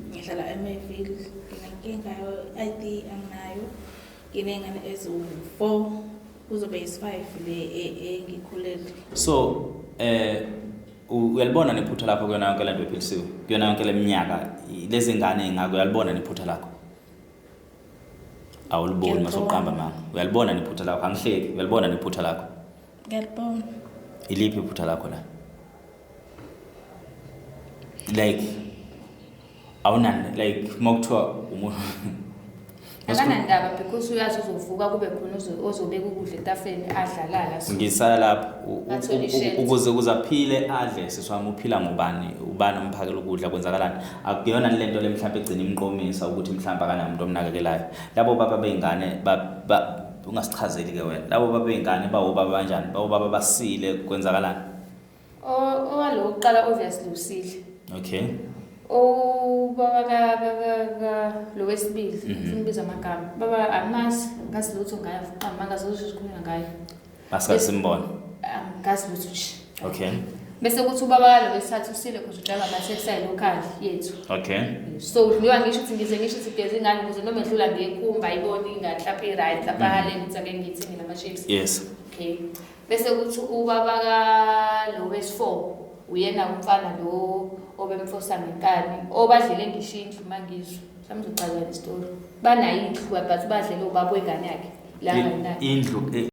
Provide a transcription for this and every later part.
ngihlala eMayville, nginenkinga yo-ID anginayo, nginey'ngane eziwu-4 kuzobe is-5 le engikhulele. So uyalibona nephutha lakho kuyona yonke lento ephilisiwe, kuyona yonke leminyaka lezi ngane ingako uyalibona nephutha lakho? Awuliboni masoqamba mama, uyalibona nephutha lakho, angihleki, uyalibona nephutha lakho? Ngiyalibona. Iliphi iphutha lakho la? Like awunani like mokuthiwa umuntu akanandaba because uyazi uzovuka kube khona ozobeka ukudla etafeni adlalala. Ngisala lapha ukuze kuzaphile adle siswami uphila ngubani ubani umphakela ukudla kwenzakalani akuyona lento le mhlawumbe egcina imqomisa ukuthi mhlawumbe akanamuntu omnakekelayo labo baba beingane ungasichazeli ke wena labo baba beingane bawo baba kanjani bawo baba basile kwenzakalani owalo uqala obviously usile. Okay. Baba lo wesibili simbiza amagama baba amazi ngasilutho ngayo mangazothi sikhuluma ngayo basasimbona ngasilutho nje. Okay. Bese kuthi ubaba lo wesithathu usile kuze udlala amathekisay local yethu. Okay. So ngiwa ngisho ukuthi sigeze ingane ukuze noma edlula ngekhumba ayibone ingane lapha right lapha haleni ukuthi ngithi ngina chips. Yes. Okay. Bese kuthi ubaba lo wes4 uyena umfana lo obemfosa ngenkani obadlele ngishindlu mangizwe samuzocala istory banayo indlu but badlele ubaba wengane yakhe la ngana indlu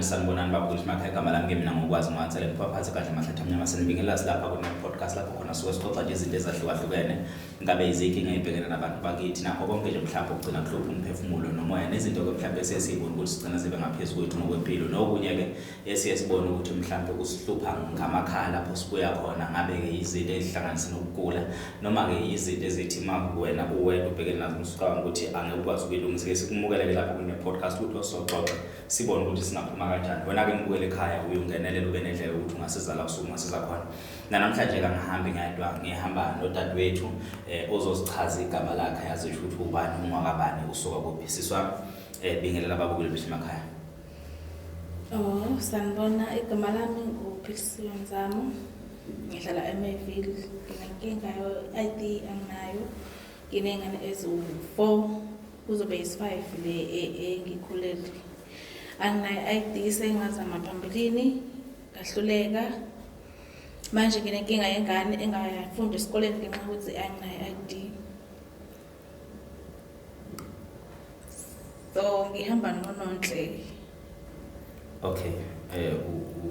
sanibonani babuthi makhaya igama lami ke mina ngokwazi ngathele ngiphaphathe kahle mahlatha mnyama senibingelasi lapha ku podcast lapho khona suke sixoxa nje izinto ezahlukahlukene ngabe izinkinga ezibhekene nabantu bakithi nakho konke nje mhlawumbe ukugcina kuhlupha umphefumulo nomoya nezinto ke mhlawumbe esesibona ukuthi sigcina sibe ngaphezulu kwethu ngokwempilo nokunye ke esiyesibona ukuthi mhlawumbe kusihlupha ngamakhala lapho sibuya khona ngabe ke izinto ezihlanganisa nokugula noma ke izinto ezithi wena uwedwa ubhekene nazo usuka ukuthi angeke ukwazi ukuyilungisa ke sikumukele lapha ku podcast ukuthi osoxoxe sibone ukuthi singaphuma kanjani wena ke ngibuyele ekhaya uyungenelela ube nendlela ukuthi ungasiza la usuma siza khona namhlanje ka ngihambe ngihamba nodadewethu ozosichaza igama lakhe yazisho ukuthi ubani ungwakabani usuka kuphi siswa bingelela babukeli bethu emakhaya. Sanibona igama lami uPhilisiwe Mzamo ngihlala eMayville nginenkinga yo-ID anginayo nginey'ngane eziwu-4 kuzobe is-5 le engikhulele anginayo ID sengazama phambilini ngahluleka manje nginenkinga yengane engafunda esikoleni ngenxa yokuthi anginayo ID so ngihamba noNonhle. Okay.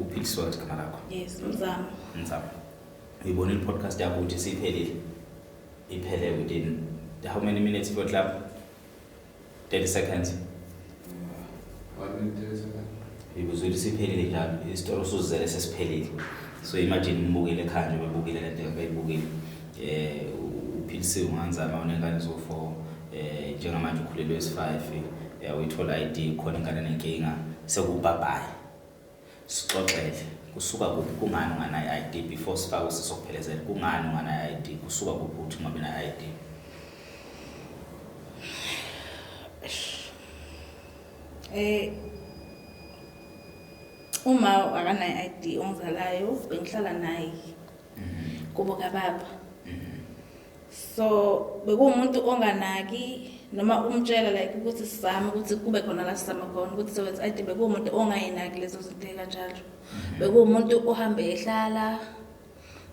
Uphilisiwe igama lakho? Yes, Mzamo. Uyibona i-podcast yakho ukuthi siphelile iphele within how many minutes for club? 30 seconds. 1 minute 30 seconds. Ibuzwe siphelile njalo isitori usuzele sesiphelile so imagine umbukile ekhaya nje bebukile lento bayibukile uPhilisiwe unganzama unengane zo4 njengamanje ukhulelwe wes5 uyithola ID khona ingane nenkinga sekubabhayi sixoxele kusuka kuphi kungani ungana ID before sifake sisokuphelezela kungani ungana ID kusuka kuphi uthi ungabe na ID? Uma akanayo ID ongizalayo bengihlala naye kubo kababa so bekuwumuntu onganaki noma umtshela like ukuthi sizame ukuthi kube khona la sizama khona ukuthi sowenza ID bekuwumuntu ongayinaki lezo zinto kanjalo bekuwumuntu ohambe ehlala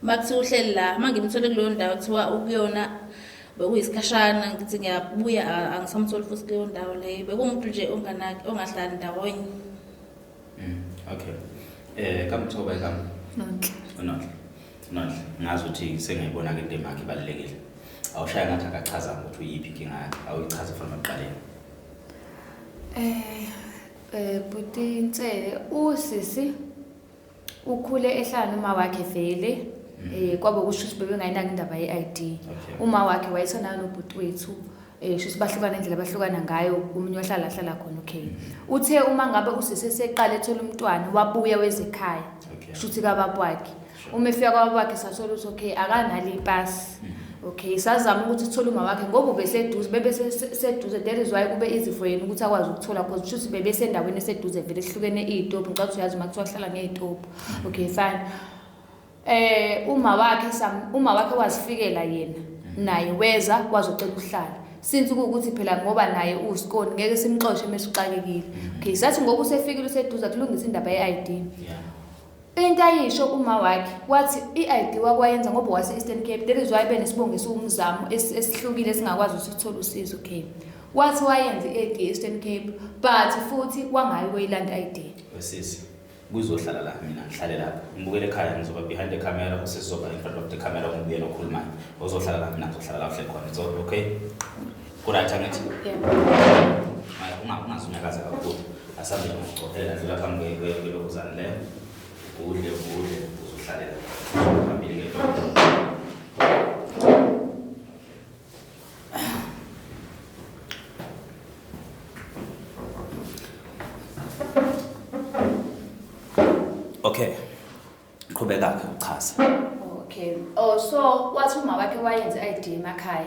makuthi uhleli la mangimthole kuleyo ndawo kuthiwa ukuyona bekuyisikhashana ngithi ngiyabuya angisamtholi futhi kuleyo ndawo leyo bekuwumuntu nje onganaki ongahlali ndawonye. Okay. Kamthoba igama? Nonhle. Ngazi ukuthi sengiyibona ke into emakhe ibalekile. Awushaya ngathi akachaza ukuthi uyiphi inkinga yakhe. Awuyichaze from ekuqaleni. Buti Ntsele usisi ukhule ehlala noma wakhe vele kwabe kusho ukuthi bebengayinaki indaba ye-ID. Uma wakhe wayesana nobhuti wethu sho sibahlukana indlela abahlukana ngayo umunye wahlala khona okay. Uthe uma ngabe usisi seqala ethola umntwana wabuya wezekhaya shuthi kababa wakhe Uma efika kwabo bakhe sathola ukuthi okay akanalo ipasi. Okay, sazama ukuthi sithole uma wakhe ngoba ubeseduze bebe seduze there is why kube easy for yena ukuthi akwazi ukuthola because kusho ukuthi bebe sendaweni eseduze vele ehlukene izitopu ngicela ukuthi uyazi makuthiwa hlala ngezitopu. Okay fine. Uma wakhe wazifikela yena naye weza kwazocela ukuhlala. Since ukuthi phela ngoba naye uSikoni ngeke simxoxe mesixakekile. Okay, sathi ngoba usefikile useduze akulungisa indaba ye-ID. Into ayisho uma wakhe wathi i-ID wakwayenza ngoba wase Eastern Cape there is why benesibongiso umzamo esihlukile singakwazi ukuthola usizo. Okay, wathi wayenza i-ID Eastern Cape but futhi wangayi kuyilanda ID. Wesisi kuzohlala la mina ngihlale lapha ngibukele ekhaya ngizoba behind the camera usizoba in front of the camera ngibuye nokhuluma uzohlala la mina ngizohlala la uhle khona. So okay, kuratha ngithi ungazunyakaza kakhulu asabe ngokuhlela dlula phambi kwelokuzana le udle uzohlalela phambili ke. Okay, qhubeka ke uchaza. Okay. So wathi uma wakhe wayenza i-ID emakhaya.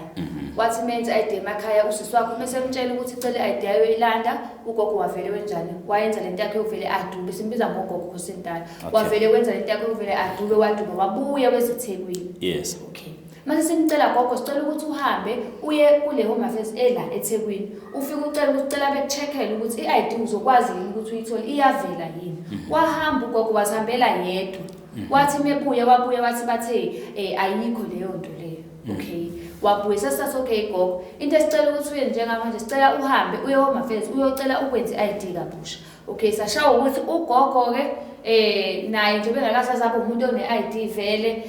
Wathi menza i-ID emakhaya usisi wakhe mesemtshela ukuthi icela i-ID yayo ilanda ugogo wavele wenjani. Wayenza lento yakhe uvele adube simbiza ngogogo khosentala. Wavele wenza lento yakhe uvele adube waduba wabuya weziThekwini. Yes. Okay. Mase simcela gogo sicela ukuthi uhambe uye kule Home Affairs ela eThekwini. Ufike ucela bekucheckele ukuthi i-ID uzokwazi yini ukuthi uyithole iyavela yini. Wahamba ugogo wasihambela yedwa. Wathi mebuya wabuya wathi bathe ayikho leyo nto leyo. Okay, wabuye sasathi okay gogo into esicela ukuthi uye njengamanje sicela uhambe uye Home Affairs uyocela ukwenza i-ID kabusha. Okay, sashawa ukuthi ugogo ke naye nje bengakasazabe umuntu one-ID vele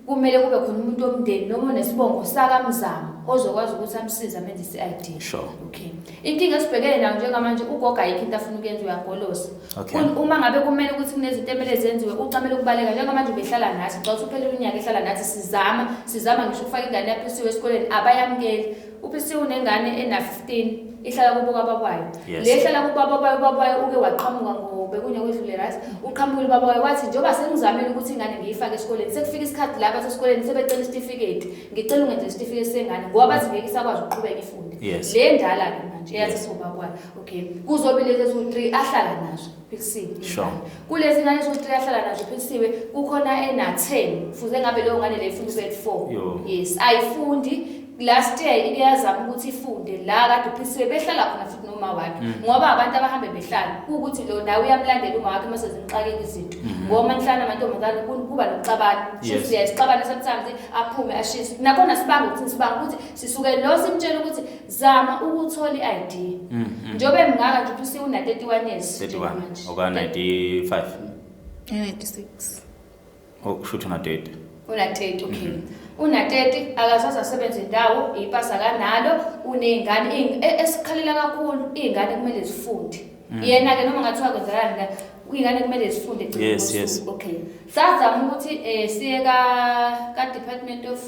kumele kube khona umuntu omndeni noma nesibongo sakamzamo ozokwazi ukuthi amsize amenze i-ID. Sure. Okay, inkinga esibhekene nayo njengamanje ugogo ayikho into afuna ukuyenza uyagolosa. Okay. Uma ngabe kumele ukuthi kunezinto emele zenziwe ucamele ukubaleka njengamanje ubehlala nathi xa uphela unyaka ehlala nathi sizama ngisho ukufaka ingane yaphisiwe esikoleni abayamukeli. Uphisiwe unengane ena-15 ihlala kubo kababwayo. Le ihlala kubabwayo uke waqhamuka ngobekunye kwedlule right. Uqhamukile babwayo wathi njengoba sengizamela ukuthi ingane ngiyifake esikoleni sekufika isikhathi lapha esikoleni sebecela isitifiketi ngicela ungenze isitifiketi sengane ngoba bathi ngeke isakwazi ukuqhubeka ifunde. Le ndala ke manje eyathi sobabwayo. Okay, kuzobe lezi ezu3 ahlala nazo phikisiwe. Sure. Kulezi ngane ezu3 ahlala nazo phikisiwe kukhona ena10 fuze ngabe leyo ngane le ifunda grade 4. Yes, ayifundi. Last year iyazama ukuthi ifunde la kade uphisiwe behlala khona futhi noma wakhe ngoba abantu abahambe behlala ukuthi lo nawe uyamlandela uma wakhe mase zinxakeke izinto ngoba manhlana amantombazane kuba nokuxabana siyasixabana sometimes aphume ashise nakhona sibanga ukuthi sisuke lo simtshela ukuthi zama ukuthola i-ID njobe mngaka nje uphisiwe una 31 years 31 oka 95 96 shoot una 30 una 30. Okay, una 30 akasaza asebenza indawo ipasa kanalo unengane esikhalela kakhulu izingane kumele zifunde. Yena ke noma ngathiwa kwenzakala la uyingane kumele zifunde. Yes. Okay, sazama ukuthi siye ka Department of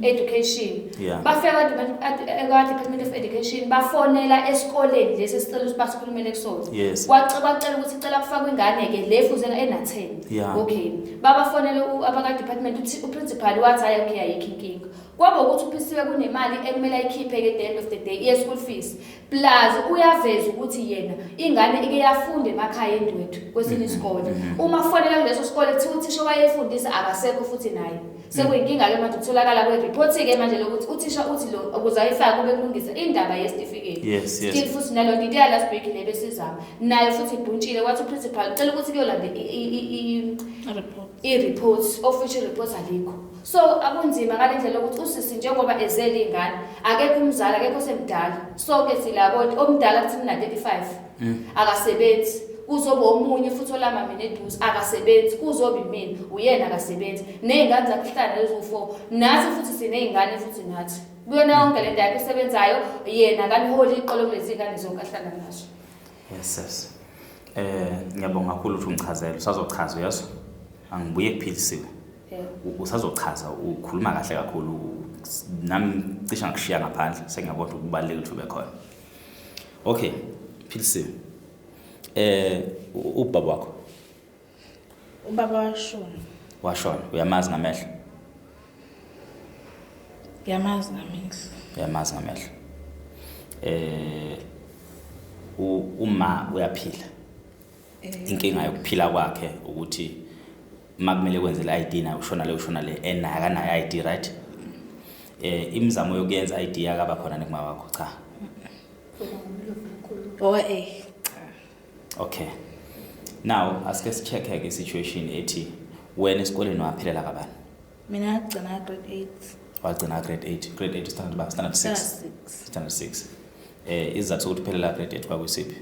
Education. Bafika ka Department of Education bafonela esikoleni lesi sicela ukuthi basikhulumele kusona. Wacela ukuthi icela kufakwe ingane ke le fuze ena10. Okay, babafonela abaka department uprincipal wathi hayi okay ayikho inkinga. Kwaba ukuthi uphisiwe kunemali ekumele ayikhiphe ke at the end of the day ye school fees plus uyaveza ukuthi yena ingane ike yafunde emakhaya endwethu kwesinye isikole. Uma kufonela kuleso sikole kuthiwa uthisha wayefundisa akasekho futhi naye sekuyinkinga ke manje ukutholakala kwe-report ke manje lokuthi uthisha uthi lo ukuze ayifake kube kulungisa indaba ye-certificate. Still futhi nalonto into ya last week le besizama nayo futhi ibhuntshile kwathi uprincipal ucela ukuthi kuyolanda i-report official report alikho. So akunzima ngalendlela ukuthi usisi njengoba ezele ingane akekho umzali akekho semdala sonke silabo omdala kuthi mina 35 akasebenzi kuzoba omunye futhi olama mina eduze akasebenzi kuzoba imina uyena akasebenzi nezingane zakuhlala lezo4 nathi futhi sinezingane futhi nathi kuyona yonke lento yakhe esebenzayo yena kaniholi iqolo kulezi ingane zonke ahlala nazo. Yes. Ngiyabonga kakhulu ukuthi ungichazele usazochaza yazo angibuye kuphilisiwe. Usazochaza ukhuluma kahle kakhulu nami cisha ngishiya ngaphandle sengiyabona ukubaleka ukuthi ube khona. Okay, Philisiwe. Ubaba wakho Ubaba washona. washona uyamazi ngamehlo Ngiyamazi ngamehlo. uyamazi ngamehlo uma uyaphila inkinga yokuphila kwakhe ukuthi makumele kwenze le ID nayo ushona le akanayo ID right imizamo yokuyenza ID yakaba khona nekuma wakho cha okay now asike sicheck ke situation ethi wena esikoleni waphelela kabani Mina ngagcina grade 8. wagcina grade 8 standard 6 izathu sokuthi uphelela grade 8 kwakusiphi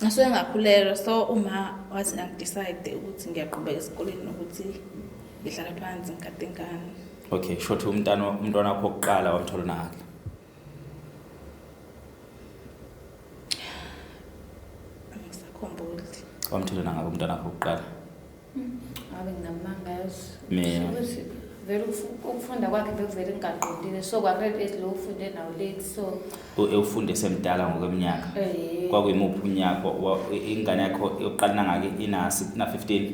Ngasuke ngakhulelwa so uma wathi ngidecide ukuthi ngiyaqhubeka esikoleni nokuthi ngihlala phansi ngikade ingane. okay short umntwana wakho oqala wamthola nangaki Ngisakhumbula. wamthola nangaki umntwana wakho oqala Ngabe nginamangazi. Mina. Ukuthi vele ukufunda kwakhe bekuvele ngaqondile. So kwa grade 8 lo ufunde nawo late so ufunde semdala ngokweminyaka kwakuyimuphi unyaka ingane yakho yokuqala nangaki ina 15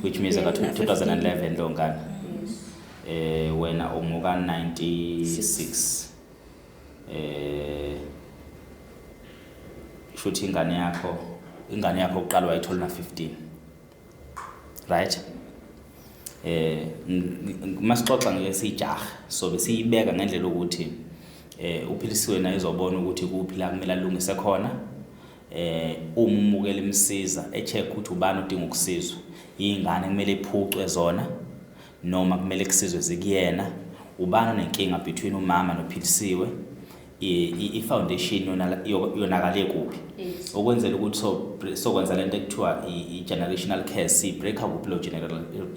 which means ka 2011 lo ngane wena umuka 96 shothi ingane yakho uqala wayithola na 15 right masixoxa ngesijaha so besiyibeka ngendlela ukuthi uphilisiwe naye izobona ukuthi kuphi la kumele alungise khona umukele imsiza echeck ukuthi ubani udinga ukusizwa ingane kumele iphucwe zona noma kumele kusizwe zikuyena ubani nenkinga between umama nophilisiwe i-foundation yonakale kuphi okwenzela ukuthi so kwenza lento ekuthiwa i-generational care si break up lo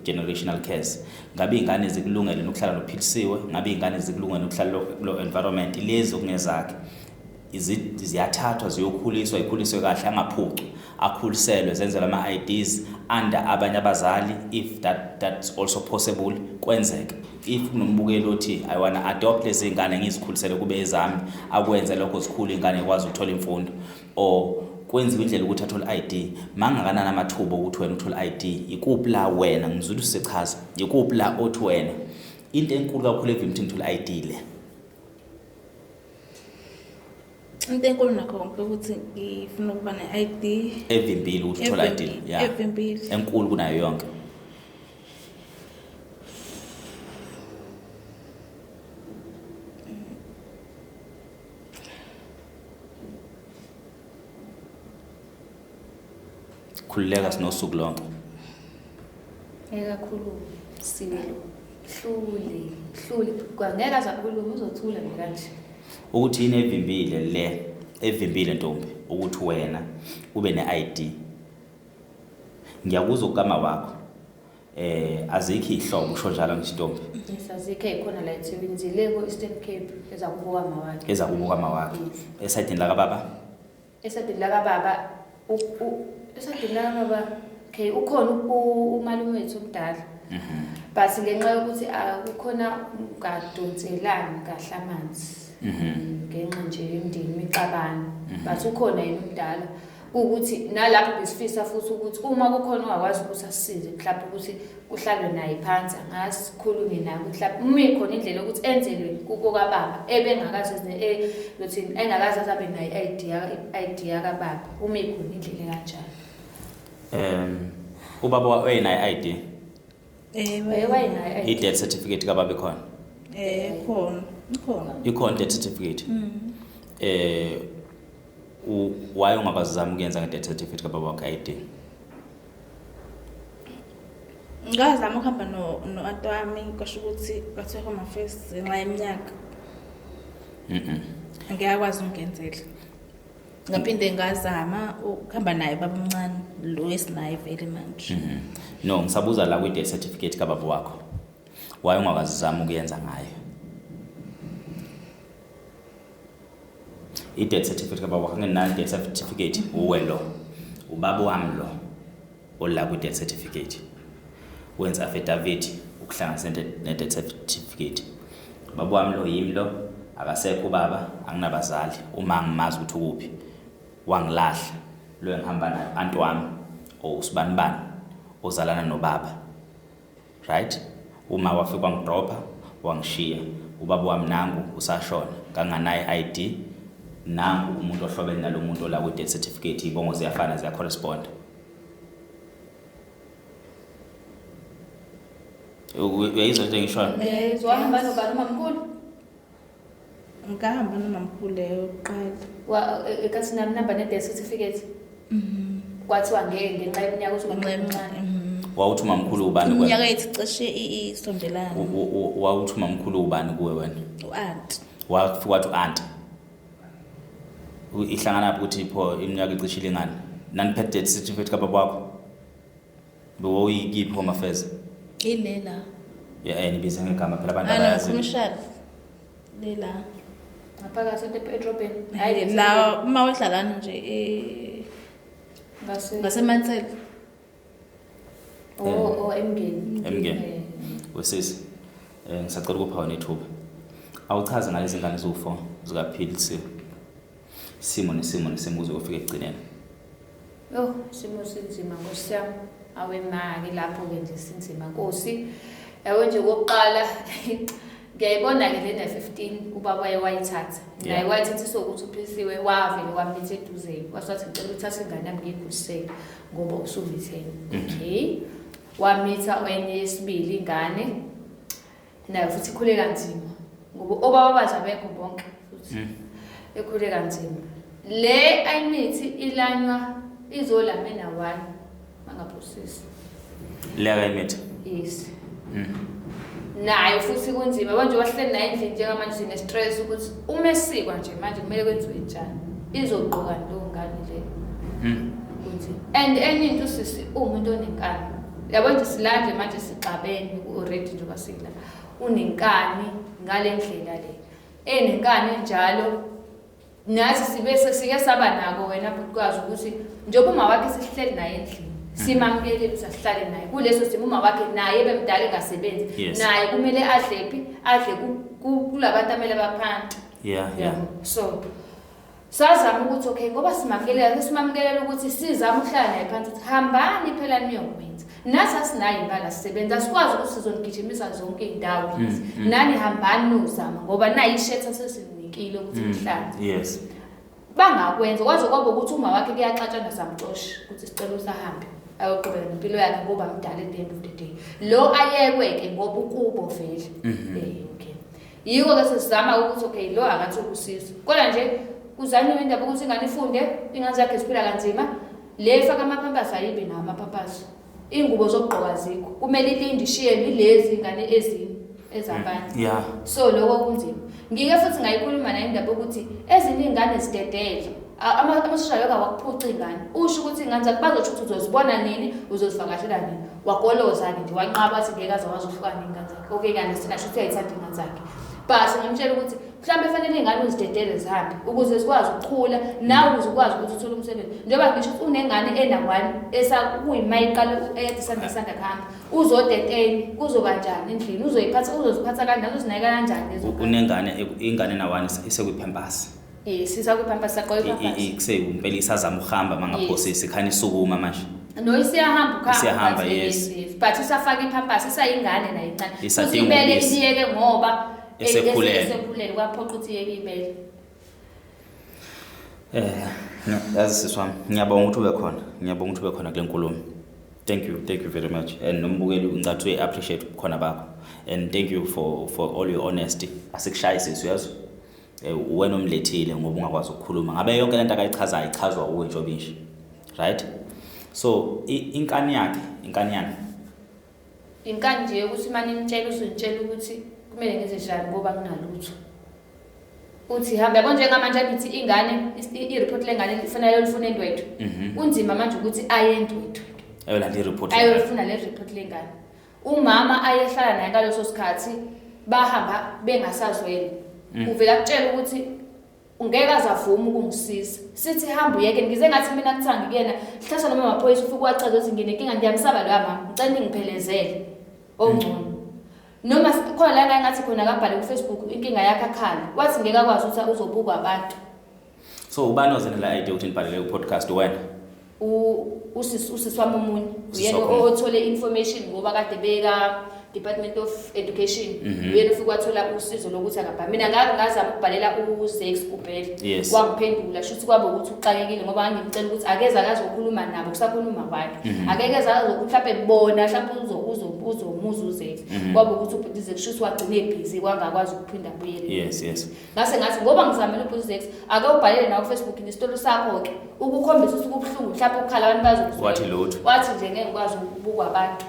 generational cares ngabe ingane zikulungele nokuhlala nophilisiwe ngabe ingane zikulungele nokuhlala lo environment lezi okungezakhe ziyathathwa ziyokhuliswa ikhuliswe kahle angaphucwa akhuliselwe zenzelwe ama IDs under abanye abazali if that's also possible kwenzeka if kunombukelo othi I wanna adopt lezi ingane ngizikhulisele kube ezami akwenze lokho sikhulu ingane ikwazi ukuthola imfundo or kwenziwe indlela ukuthi athole ID mangakanana amathuba ukuthi wena uthole ID ikuphi la wena ngizulu sichaza ikuphi la othi wena into enkulu kakhulu evimthi ngithola ID le Into enkulu nakho konke ukuthi ngifuna ukuba ne-ID evimbili ukuthi uthola ID evimbili enkulu kunayo yonke khulileka sinosuku lonke ekakhulu silo hluli kwangeke azakhuluma uzothula nje kanje ukuthi yini evimbile ntombi ukuthi wena ube ne-ID ngiyakuzwa ukama wakho azikho ihlobo usho njalo ngisho ntombi isazikho ikhona la eThekwini zileko Eastern Cape ezakubuka mawakhe ezakubuka mawakhe esayidini la kababa esadini la kababa esadini la kababa okay ukhona umalume wethu omdala but ngenxa yokuthi akukhona ungadonselani kahle amanzi ngenxa nje yemndeni imixabano but ukhona yena umdala ukuthi nalapho besifisa futhi ukuthi uma kukhona ongakwazi ukuthi asisize mhlawumbe ukuthi kuhlalwe naye phansi ngasikhulume naye mhlawumbe uma ikhona indlela ukuthi enzelwe kubo kababa ebengakazi lothi engakazi azabe naye ID yakababa uma ikhona indlela kanjalo ubaba wayena ID wayena i-death certificate kababa ikhona ikhona death certificate why ungabazama ukuyenza nge-death certificate kababa wakhe ID ngazama ukuhamba no-anti wami kwasho ukuthi bathiwa home affairs ngenxa yeminyaka ngiyakwazi ukungenzela ngaphinde ngazama ukuhamba naye baba omncane lo esinaye vele manje no ngisabuza la kwi-death certificate kababa wakho why ungabazama ukuyenza ngayo i-death certificate kababa wakho ngenayo death certificate uwe lo ubaba wami lo ola kwi-death certificate wenza affidavit ukuhlanganisa ne-death certificate baba wami lo yimi lo akasekho baba anginabazali uma ngimazi ukuthi ukuphi wangilahla lo engihamba naye anti wami or usibanibani ozalana nobaba, right? Uma wafika wangidropha wangishiya, ubaba wami nangu usashona kanganayo ID, nangu umuntu ohlobene nalo muntu la ku death certificate, ibongo ziyafana ziya correspond. Uyayizwa into engishoyo? Wahamba nobani umamkhulu? Ngihamba nomamkhulu leyo yokuqala. Ekathi nami namba ne-death certificate. Kwathiwa ngeke ngenxa yeminyaka ukuthi Omncane. Wawuthi umamkhulu ubani kuwe? Iminyaka yethu cishe isondelana. Wawuthi umamkhulu ubani kuwe wena? U-aunt. Wafika wathi u-aunt. Ihlangana lapho ukuthi pho iminyaka icishe ilingana. Naniphethe death certificate kababa wakho? Bewuyikiphi home affairs? Ilela. Yeah, nibize ngegama phela abantu abayazi. Commercial. Lela. ngaphakathi edrobheni. Hayi la uma udlalana nje ngaseMansel. Emgeni. Wesisi. Ngisacela ukuphawa nethuba. Awuchaze ngalezi ngane zo4 zikaPhilisi. Simo nesimo kuze kufike ekugcineni. Simo sinzima ngosiyami. Awemake lapho ke nje sinzima Nkosi. Yabo nje kokuqala ngiyayibona ke lena 15 ubaba wayithatha. Naye wayithatha sokuthi uphisiwe wavele wamithe eduze. Wasathi ngicela uthathe ingane yami ngiyigusele ngoba usumitheni. Okay. Wamitha enye yesibili ingane. Nayo futhi ikhule kanzima. Ngoba obaba bathi abekho bonke futhi. Ekhule kanzima. Le ayimithi ilanywa izolamena 1 mangaphosisi. Le ayimithi. Yes. Naye futhi kunzima manje wahleli naye endlini njengamanje sine stress ukuthi uma esikwa nje manje kumele kwenziwe njani izoqoka lo ngane le. Kunzima. And enye into sisi umuntu onenkani. Yabo nje silandle manje sixabene already nje basila. Unenkani ngale ndlela le. Enenkani njalo nathi sibese sike saba nako wena ukwazi ukuthi njengoba uma wakhe sihleli naye endlini simamkele usahlale naye kuleso simo uma wakhe naye bemdala engasebenzi naye kumele adle kulabantu amele baphansi. Yeah. So sazama ukuthi okay ngoba simamkelela ukuthi sizama ukuhlala naye phansi ukuthi hambani phela niyokwenza nathi asinayo impala sisebenza sikwazi ukuthi sizonigijimisa zonke indawo nani hambani nozama ngoba nayi ishetha sesinikile ukuthi mhlanje. Yes. Bangakwenza kwaze kwaba ukuthi uma wakhe kuyaxatshana samxoshi ukuthi sicela usahambe ayoqhubeka nempilo yakhe ngoba mdala at the end of the day. Lo ayekweke ngoba ukubo vele. Okay. Yiko ke sizama ukuthi okay lo akathi ukusisa. Kodwa nje kuzanywe indaba ukuthi ingane ifunde, ingane zakhe ziphila kanzima. Le faka amapampasi ayibe nawo amapampasi. Ingubo zokugqoka zikho. Kumele ilinde ishiye lezi ingane ezabanye. Yeah. So lokho kunzima. Ngike futhi ngayikhuluma naye indaba ukuthi ezinye ingane zidedele. Ama-social worker wakuphuca ingane. Usho ukuthi ingane zakhe bazothi uzozibona nini, uzozivakashela nini. Wagoloza-ke nje wanqaba athi ngeke aze wazohlukana ingane zakhe. Okay ngane sina sho ukuthi uyayithanda ingane zakhe. Base ngamtshela ukuthi mhlawumbe fanele ingane uzidedele zihambe ukuze sikwazi ukukhula nawe ukuze ukwazi ukuthi uthole umsebenzi. Njengoba ngisho ukuthi unengane endawana esakuyimayiqala eyadisanda kuhamba. Uzodeteni kuzoba njani endlini uzoziphatha kanjani uzinakekela kanjani lezo unengane ingane nawana isekwipampasi. Sisa kwipampasi saqoqa ipampasi. Kusempela isazama ukuhamba mangaphosisi khani isukuma manje. No isiyahamba ukhamba. Isiyahamba yes. But isafaka ipampasi isayingane nayo incane. Isathi ibele iliyeke ngoba esekhulele kwaphoqa ukuthi iyeke ibele. Yazi siswami ngiyabonga ukuthi ube khona kule nkulumo. Thank you very much. And nombukeli ngicathu appreciate khona bakho. And thank you for all your honesty. Asikushayise uyazi. Wena umlethile ngoba ungakwazi ukukhuluma. Ngabe yonke lento akayichazayo ichazwa uwe Jobisha. Right? So inkani yakhe, Inkani nje ukuthi manje imtshela uzintshela ukuthi kumele ngenze njani ngoba nginalutho. Uthi hamba yabo njengamanje athi ingane i-report lengane ifanele lifune endwethu. Unzima manje ukuthi aye endwethu. Ayolanda i-report. Ayofuna le report lengane. Umama ayehlala naye ngaleso sikhathi bahamba bengasazweli. Uvela kutshela ukuthi ungeke azavuma ukungisiza. Sithi hamba uyeke ngize ngathi mina kuthanga kuyena hlahla noma amaphoyisa ufika wachaza ukuthi ngine inkinga ngiyamsaba lo mama ngicela ngiphelezele ongcono. Noma khona la ngathi khona akabhale ku Facebook inkinga yakhe akhala. Wathi ngeke akwazi ukuthi uzobukwa abantu. So ubani ozenela idea ukuthi nibhalele ku podcast wena? usisi wami omunye uyena othole information ngoba kade beka Department of Education uyena ufike wathola usizo lokuthi akabhali mina ngazama ukubhalela uZex kuphela kwangiphendula shuthi kwabo ukuthi uxakekile ngoba ngimcela ukuthi akeze akazokhuluma nabo kusakhuluma kwakhe akeke azokuthi mhlawumbe bona mhlawumbe uzomuza uZex kwabo ukuthi uBuzex shuthi wagcine busy kwangakwazi ukuphinda abuyele yes ngase ngathi ngoba ngizamela uBuzex ake ubhalele nawo Facebook nesitolo sakho ke ukukhombisa ukuthi kubhlungu mhlawumbe ukukhala abantu bazokuzwa wathi nje ngeke ngikwazi ukubukwa abantu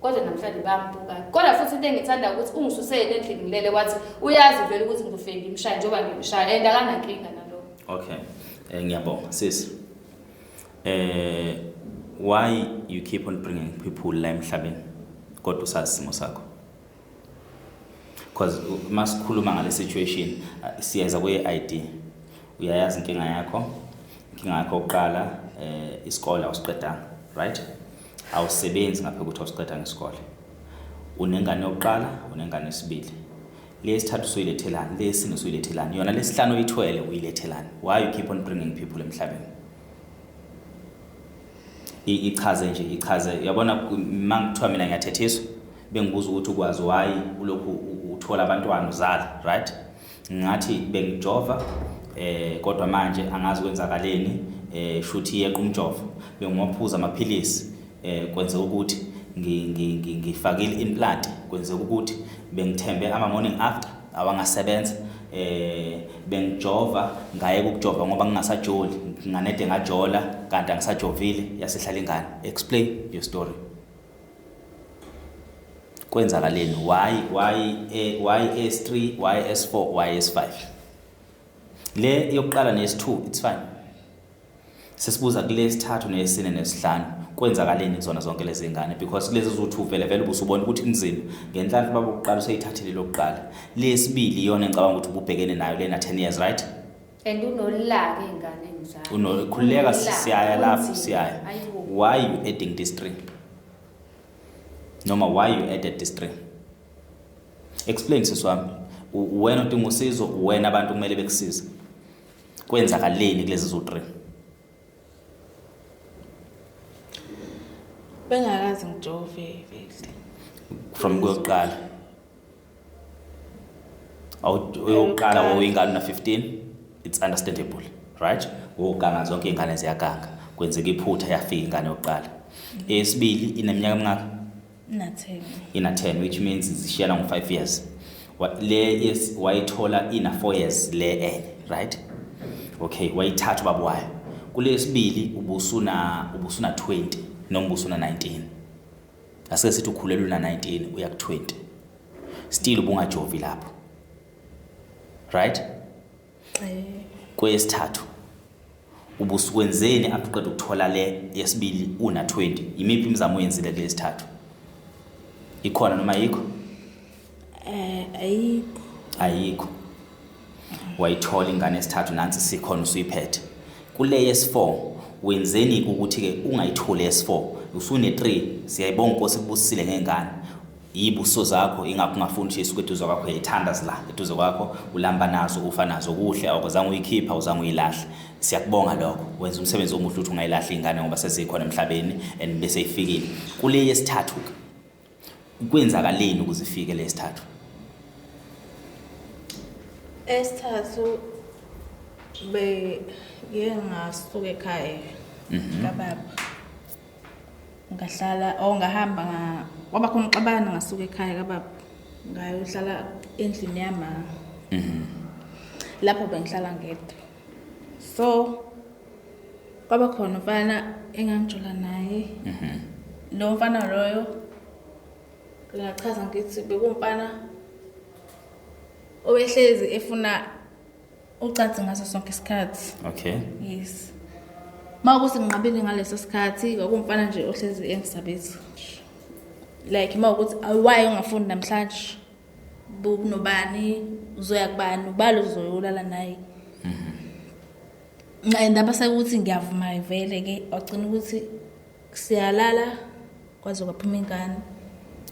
kodwa namhlanje bayambuka kodwa futhi into engithanda ukuthi ungisusele endlini ngilele wathi uyazi vele ukuthi ngizofika ngimshaya njengoba ngimshaya and akanankinga nalokho. Okay, ngiyabonga sis. Why you keep on bringing people la emhlabeni kodwa usazi simo sakho? Because masikhuluma ngale situation siyeza kwe-ID uyayazi inkinga yakho oqala isikole awusiqedanga, right? Awusebenzi ngapha ukuthi awusiqeda ngesikole. Unengane yokuqala, unengane yesibili. Lesithathu usuyilethelana, lesine usuyilethelana. Yona lesihlanu uyithwele uyilethelana. Why you keep on bringing people emhlabeni? Ichaze yabona mangithiwa mina ngiyathethiswa bengibuza ukuthi ukwazi why ulokhu uthola abantwana uzala, right? Ngathi bengijova kodwa manje angazi kwenzakaleni shuthi yeqa umjovo bengiyaphuza amaphilisi kwenze ukuthi ngifakile implant kwenze ukuthi bengithembe ama morning after awangasebenza bengijova ngaye ukujova ngoba ngingasajoli nganede ngajola kanti angisajovile yasehlala ingane. Explain your story. Kwenzakaleni? Why S3, why S4, why S5? Le yokuqala nes2 it's fine. Sesibuza kule sithathu nesine nesihlanu kwenzakaleni zona zonke lezi ngane because kulezi zo2 vele busubona ukuthi kunzima ngenhlanhla baba ukuqala useyithathile lokuqala lesibili yona engicabanga ukuthi ububhekene nayo lena 10 years, right? And unolaka ingane njalo unokhuleka siyaya lapho siyaya. Why you adding this 3? Noma why you added this 3? Explain siswami. Wena udinga usizo, wena abantu kumele bekusize. Kwenzakaleni kulezi zo3? Bengakazi ngijove vele. From kokuqala. Uyoqala wawingane na 15, it's understandable, right? Woganga zonke ingane ziyaganga. Kwenzeka iphutha yafika ingane yokuqala. Esibili ineminyaka emingaka? Ina 10, which means zishiyana ngo5 years. Le is wayithola ina 4 years le right? Okay, wayithatha baba wayo. Kule sibili ubusuna 20 noma ubusuna 19. Asike sithi ukhulelwe na 19 uya ku 20. Still ubungajovi lapho. Right? Kwesithathu ubusukwenzeni akuqeda ukuthola le yesibili una 20. Imiphi imizamo oyenzile kulesithathu? Ikhona noma ayikho? Ayikho. Wayithola ingane esithathu nansi sikhona usuyiphethe. Kule yes4 wenzeni ukuthi ke ungayithole yes4 usune 3 siyayibonga Nkosi kubusisile ngengane. Yibuso zakho ingakho ungafuni Jesu kweduzo kwakho yithanda zila eduzo kwakho ulamba nazo ufa nazo kuhle awuzange uyikhipha uzange uyilahle. Siyakubonga lokho wenza umsebenzi omuhle ukuthi ungayilahli ingane ngoba sezikhona emhlabeni and bese ifikile. Kule yesithathu kwenzakaleni ukuze ifike lesithathu? Esithathu ngasuka ekhaya kababa ngahlala ngahamba kwaba khona uxabana ngasuka ekhaya kababa ngayohlala endlini yama lapho bengihlala ngedwa. So kwaba khona umfana engangijola naye lo mfana loyo ngachaza ngithi bekumfana owehlezi efuna ucansi ngaso sonke isikhathi. Okay. Yes. Mawukuthi nginqabile ngaleso sikhathi kwakumfana nje ohlezi engisabethi. Like mawukuthi why ungafuni namhlanje? Bunobani uzoya kubani ubalo uzoyolala naye. Ndaba sekuthi ngiyavuma vele ke wagcina ukuthi siyalala kwaze kwaphuma ingane.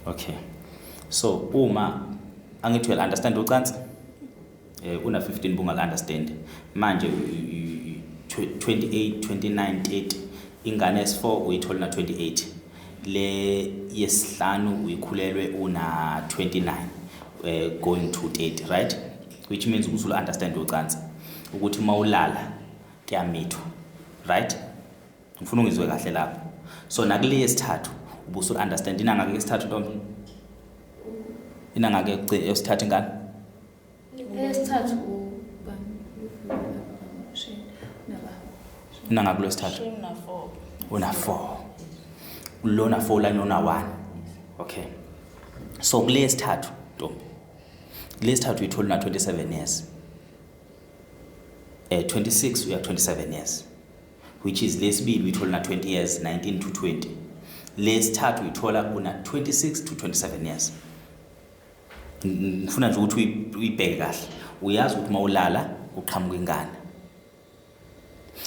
Okay. So uma angithi well understand ucansi una 15 bunga understand manje 28 29 30 ingane yesi4 uyithola na 28 le yesihlanu uyikhulelwe una 29 going to 30 right, which means usul understand ucansi ukuthi mawulala kuyamithwa right, ngifuna ungizwe kahle lapho. So nakule yesithathu ubusul understand inanga ke yesithathu ntombi, inanga ke yesithathu ingane Esithathu inanga kulo yesithathu una 4 ulona 4 la nona 1. Okay, so kule yesithathu ntombi, kule yesithathu uyithola na 27 years 26 uya 27 years, which is lesibili uyithola na 20 years 19 to 20. Lesithathu uyithola una 26 to 27 years. Ngifuna nje ukuthi uyibheke kahle, uyazi ukuthi mawulala uqhamuka ingane.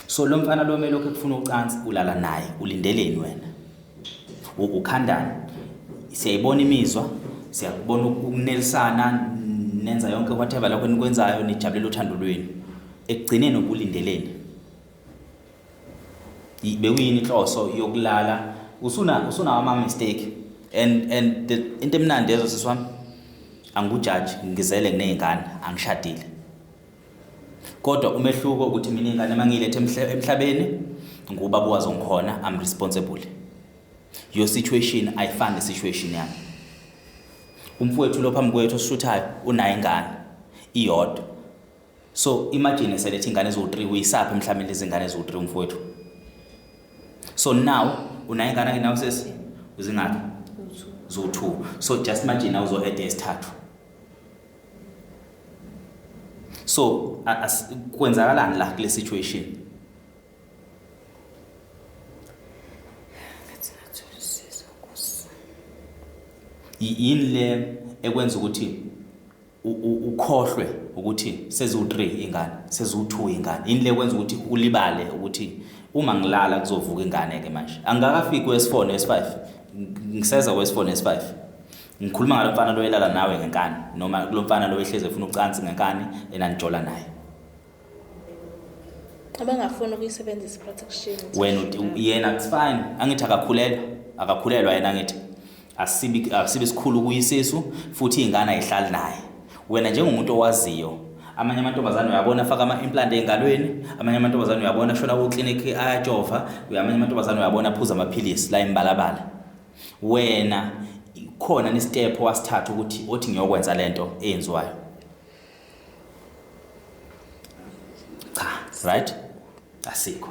So lo mfana lo melokho ekufuna ucansi ulala naye ulindeleni wena, ukhandani, siyayibona imizwa, siyakubona ukunelisana, nenza yonke whatever lokho nikwenzayo, nijabulela uthando lwenu, ekugcineni ubulindeleni. Bekuyini inhloso yokulala usuna ama mistake and into emnandi ezo siswami, angujudge ngizele kunezingane angishadile, kodwa umehluko ukuthi mina ingane mangiyilethe emhlabeni ngubaba wazo ngikhona, I'm responsible. Your situation ayifani situation yami. Umfowethu lo phambi kwethu osishuthayo unayo ingane iyodwa, so imagine selethe ingane ezo3 uyisapha emhlabeni lezi ingane ezo3 umfowethu. So now unayo ingane nawo sesi uzingaki zo2, so just imagine now uzohede esithathu. So kwenzakalani la kule situation? Yini le ekwenza ukuthi ukhohlwe ukuthi sezu3 ingane, sezu2 ingane? Yini le ekwenza ukuthi ulibale ukuthi uma ngilala kuzovuka ingane ke manje? Angakafiki wes4 nes5, ngiseza wes4 nes5. Ngikhuluma ngalo mfana lo elala nawe ngenkani, noma kulo mfana lo ehleze ufuna ucansi ngenkani enanjola naye. Abangafuna ukuyisebenzisa protection. Wena yena it's fine, angithi akakhulelwa yena, ngithi asibe sikhulu kuyisisu futhi ingane ayihlali naye. Wena njengomuntu owaziyo, amanye amantombazane uyabona afaka ama implant engalweni, amanye amantombazane uyabona shona ku clinic ayajova, amanye amantombazane uyabona aphuza amaphilisi la imbalabala. Wena khona ni step wasithatha ukuthi othi ngiyokwenza lento eyenziwayo? Cha, right? Asikho.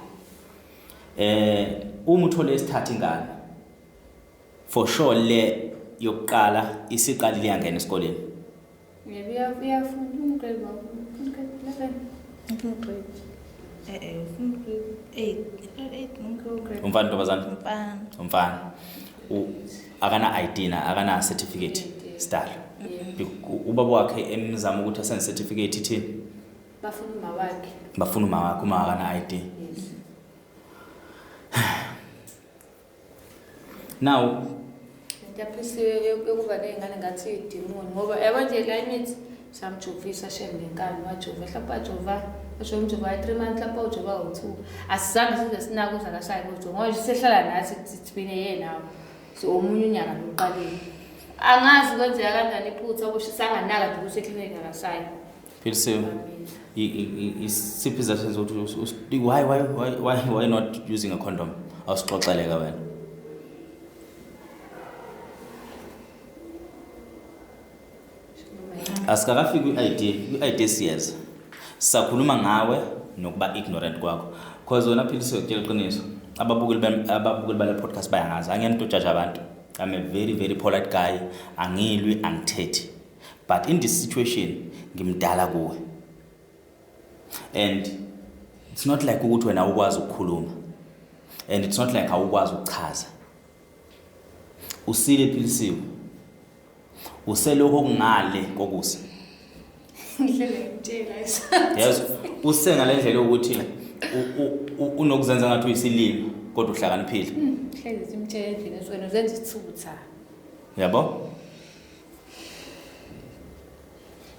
Uma uthole isithatha ingane, for sure le yokuqala isiqalile yangena esikoleni. uyafunda umgrade wakho, Grade 8 grade. Umfana ntombazana? Umfana. Akana ID na akana certificate style. Ubaba wakhe emzama ukuthi asenze certificate ithini? Bafuna uma wakhe uma akana ID. Now Ngiyaphisiwe yokuba nezingane ngathi idimoni ngoba yabo nje la imithi samjovisa shembe ngane wajova hlapha jova asho umjova 3 months lapha ujova u2 asizange size sinako uzakashaye kodwa ngoba sehlala nathi sithibine yena so omunye unyaka loqaleni angazi kwenzeka kanjani iphutha obushisanga naka nje kuseklinika akashaye Philisiwe isiphi izathu zokuthi why not using a condom? Awusixoxeleka wena. Asikakafiki i-ID siyeza. Sakhuluma ngawe nokuba ignorant kwakho. Because wona Philisiwe ukutshela iqiniso, ababukeli bale podcast bayangazi. Angiyento judge abantu. I'm a very very polite guy. Angilwi angithethi. But in this situation ngimdala kuwe. And it's not like ukuthi wena ukwazi ukukhuluma. And it's not like awukwazi ukuchaza. Usile Philisiwe. Uselokho kungale kokusa. ngihlele ngitshela isa Yes, usengale ndlela ukuthi unokuzenza ngathi uyisilimi kodwa uhlakaniphile. hlezi simtshela endlini eswena uzenza isithutha Yabo?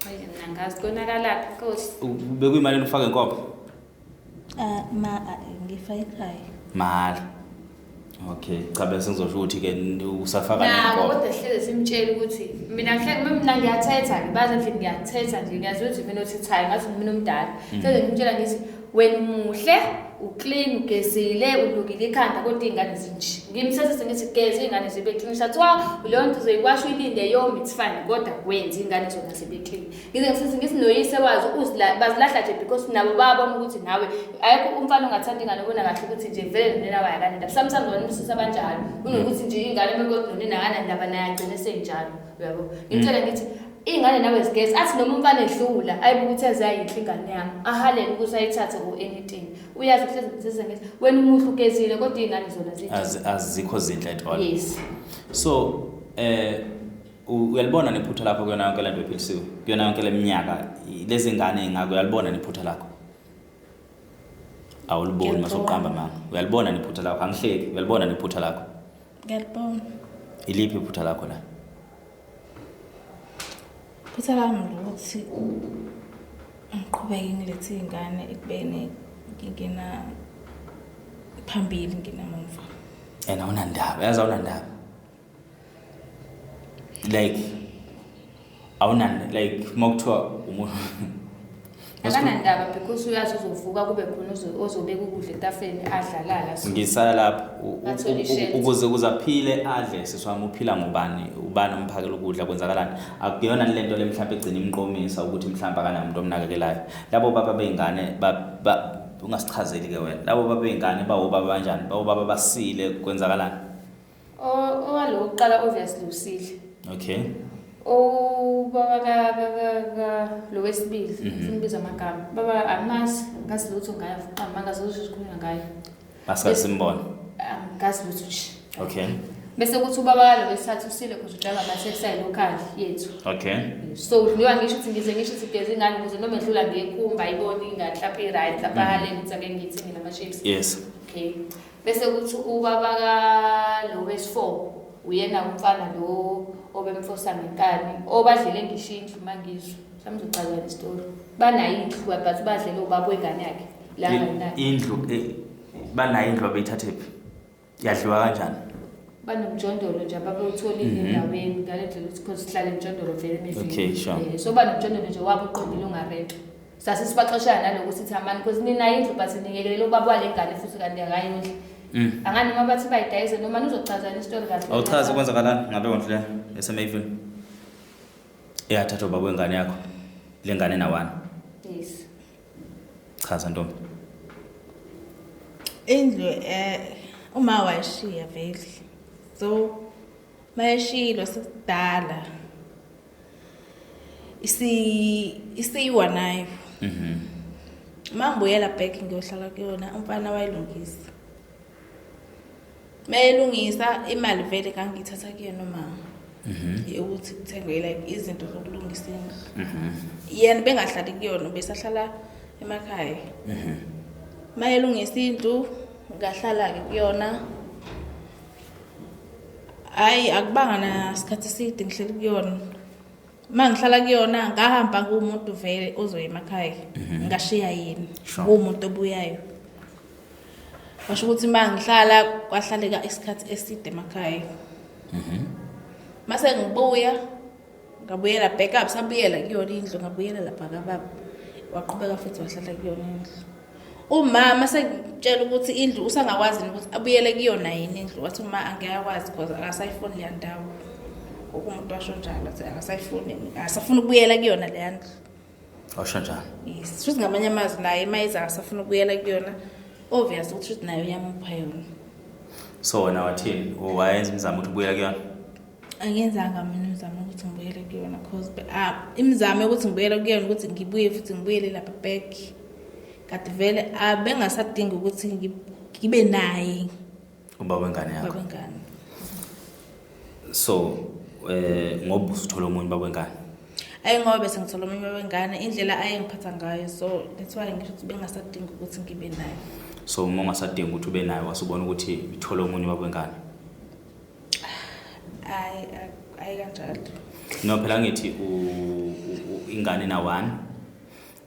mina ngazi konakala Nkosi. Bekuyimali ufaka inkomo. Ngifaka ekhaya. Mahhala. Okay, cha bese ngizosho ukuthi ke usafaka nako kodwa hleze simtshela ukuthi mina ngiyathetha baze ngithi ngiyathetha nje ngiyazi ukuthi mina othi cha ngathi mina umdala hleze ngimtshela ngithi wena muhle uclean ugezile ulukile ikhanda kodwa ingane zinje ngimthethe ngithi geze ingane zibe clean sathiwa leyo nto uzoyikwasha uyilinde yoma it's fine kodwa wenza ingane zona zibe clean ngithi noyise wazi bazilahla nje because nabo bayabona ukuthi nawe ayikho umfana ongathanda ingane ubona kahle ukuthi nje vele nina wayakane ndaba sometimes wona umsisa kanjalo unokuthi nje ingane bekodwa nina ngana ndaba naye agcine senjalo yabo ngimtshela ngithi ingane nawe zigezi athi noma umfana edlula ayibuka ukuthi ezayinhle ingane yami ahalele ukuthi ayithathe ku anything uyazi ukuthi ngithi wena umuhle ugezile kodwa ingane zona zinhle azikho zinhle at all. Yes. So uyalibona nephutha lakho kuyona yonke lento ephilisiwe kuyona yonke leminyaka lezi ngane engako uyalibona nephutha lakho awuliboni masoqamba mama uyalibona nephutha lakho angihleki uyalibona nephutha lakho ngiyalibona iliphi iphutha lakho la phutha lami ukuthi ngiqhubeke ngilethe ingane ekubeni ngingena phambili nginamumva awunandaba yazi awunandaba like like mokuthiwa umuntu akanandaba because uyazi uzovuka kube khona ozobeka ukudla etafeni adlalala ngisala lapha ukuze kuzaphile adle siswami uphila ngubani ubani umphakela ukudla kwenzakalani akuyona lento le mhlawumbe egcina imqomisa ukuthi mhlawumbe akanamuntu omnakekelayo labo baba beingane ungasichazeli ke wena labo baba beingane bawobaba kanjani bawobaba basile kwenzakalani owalo uqala obviously usile okay baba lo wesibili simbiza amagama baba amazi ngasilutho ngayo qamba ngazosikhuluma ngayo basasimbona ngasilutho nje okay bese kuthi ubaba lo wesithathu usile kuze udlala ama-textile local yethu okay so ngiwa ngisho ukuthi ngisho ukuthi gezi ingane ukuze noma edlula ngekhumba ayiboni ingane mhlawumbe i-right lapha haleni ukuthi ake ngithi mina ama-chips yes okay bese kuthi ubaba lo wesi-4 uyena umfana lo obemfosa ngenkani obadlele ngishindlu mangizwe samzocala istori banayo indlu but badlele ubaba wengane yakhe la nganayo indlu banayo indlu abeyithathephi yadliwa kanjani banomjondolo nje ababewutholile endaweni ngale ndlela ukuthi because sihlale emjondolo vele emevini okay sure so banomjondolo nje wabo uqondile ungarento sase sibaxoshana naloku sithi amani because nina indlu but ninikele ubaba walengane futhi kanti akayondli angani noma bathi bayidayise noma nizochazana istori kahle awuchaza kwenzakalani ngabe wonhle esemavini eyathatha ubaba wengane yakho lengane nawana yes chaza ntombi indlu uma wayishiya vele so mayishilo sekudala isiyiwa nayo mangibuyela back ngiyohlala kuyona umfana wayilungisa mayelungisa imali vele kangithatha kuyena umama ukuthi kuthengwe like izinto zokulungisa yena bengahlali kuyona besahlala emakhaya mayelungisa into ngahlala ke kuyona hayi akubanga nasikhathi eside ngihleli kuyona mangihlala kuyona ngahamba kumuntu vele ozoya emakhaya ngashiya yini kumuntu obuyayo basho ukuthi mangihlala kwahlaleka isikhathi eside emakhaya mase ngibuya ngabuyela back up sabuyela kuyona indlu ngabuyela lapha kababa waqhubeka futhi wahlala kuyona indlu umama sengitshela ukuthi indlu usangakwazi ukuthi abuyele kuyona yini indlu wathi uma angiyakwazi because akasayifuni le ndawo umuntu washo njalo athi akasayifuni akasafuna ukubuyela kuyona le ndlu washo njalo yes futhi ngamanye amazwi naye mayiza akasafuna ukubuyela kuyona obvious ukuthi nayo yamupha yona so wena wathini wayenza imizamo ukuthi ubuyela kuyona angiyenzanga mina imizamo ukuthi ngibuyele kuyona because imizamo ukuthi ngibuyele kuyona ukuthi ngibuye futhi ngibuyele lapha back kanti vele abengasadingi ukuthi ngibe naye ubaba wengane yakho so ngoba usuthola umunye baba wengane ayingoba bese ngithola umunye baba wengane indlela ayengiphatha ngayo so that's why ngisho ukuthi bengasadingi ukuthi ngibe naye so uma ungasadingi ukuthi ube naye wasubona ukuthi ithola umunye baba wengane ayi kanjalo no phela ngithi ingane na one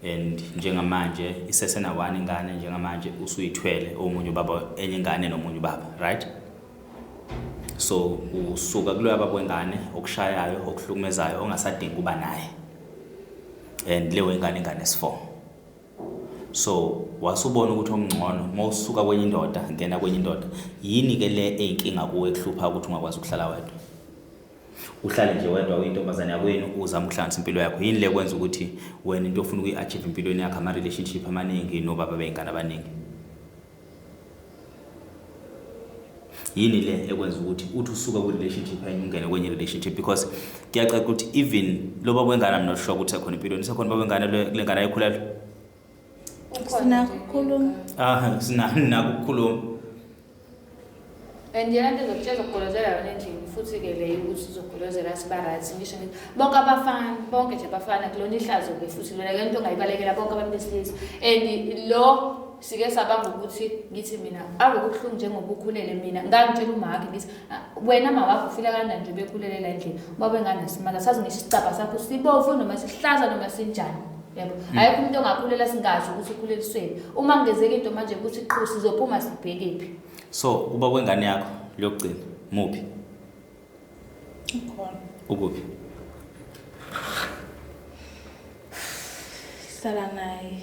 and njengamanje isesena 1 ingane njengamanje usuyithwele omunye ubaba enye ingane nomunye ubaba, right? So usuka kuloya baba wengane okushayayo okuhlukumezayo ongasadingi kuba naye, and leyo ingane esi4. So wasubona ukuthi omngcono mawusuka kwenye indoda ngena kwenye indoda, yini ke le eyinkinga kuwe ekuhlupha ukuthi ungakwazi ukuhlala wedwa, uhlale nje wedwa uyintombazane yakwenu uzama ukuhlanganisa impilo yakho? Yini le kwenza ukuthi wena into ofuna ukuyi-achieve empilweni yakho ama relationship amaningi nobaba beyingane abaningi? Yini le ekwenza ukuthi uthi usuka ku relationship enye ungene kwenye relationship? Because kuyacaca ukuthi even lo baba wengane I'm not sure ukuthi sekhona empilweni, sekhona baba wengane kule ngane ayikhulelwe. Sinakukhuluma. Sinako ukukhuluma. And yena into zokutshela ukugolozela yona endlini futhi ke le ukuthi uzogolozela sibarathi ngisho ngithi bonke abafana bonke nje abafana kulona ihlazo ke futhi lona ke into ongayibalekela bonke abantu besilisa. And lo sike sabanga ukuthi ngithi mina akubuhlungu njengoba ukhulele mina ngangitshela umakhe ngithi wena mama wakho ufila kanjani nje bekhulelela endlini baba engane simaka sazi ngisho isicaba sakho sibovu noma sihlaza noma sinjani. Yebo, ayikho umuntu ongakhulela singazi ukuthi ukhulelisweni. Uma ngezeke into manje ukuthi iqhusi sizophuma sibhekephi. So uba wengane yakho lokugcina muphi? Ukhona. Ukuphi? Hlala naye.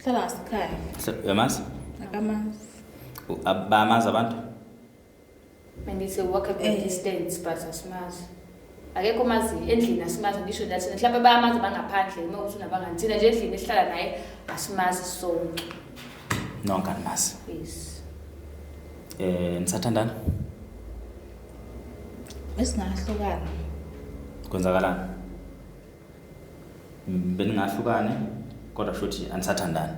Hlala ngasekhaya. Yamazi? Akamazi. Bayamazi abantu? Mina ngithi walkable distance but asimazi. Akekho mazi endlini asimazi ngisho nathi mhlawumbe bayamazi bangaphandle uma uthi unabangani thina nje endlini esihlala naye asimazi sonke. Nonke animazi. Yes. Nisathandana? Esingahlukana. Kwenzakalani? Beningahlukane kodwa futhi anisathandani.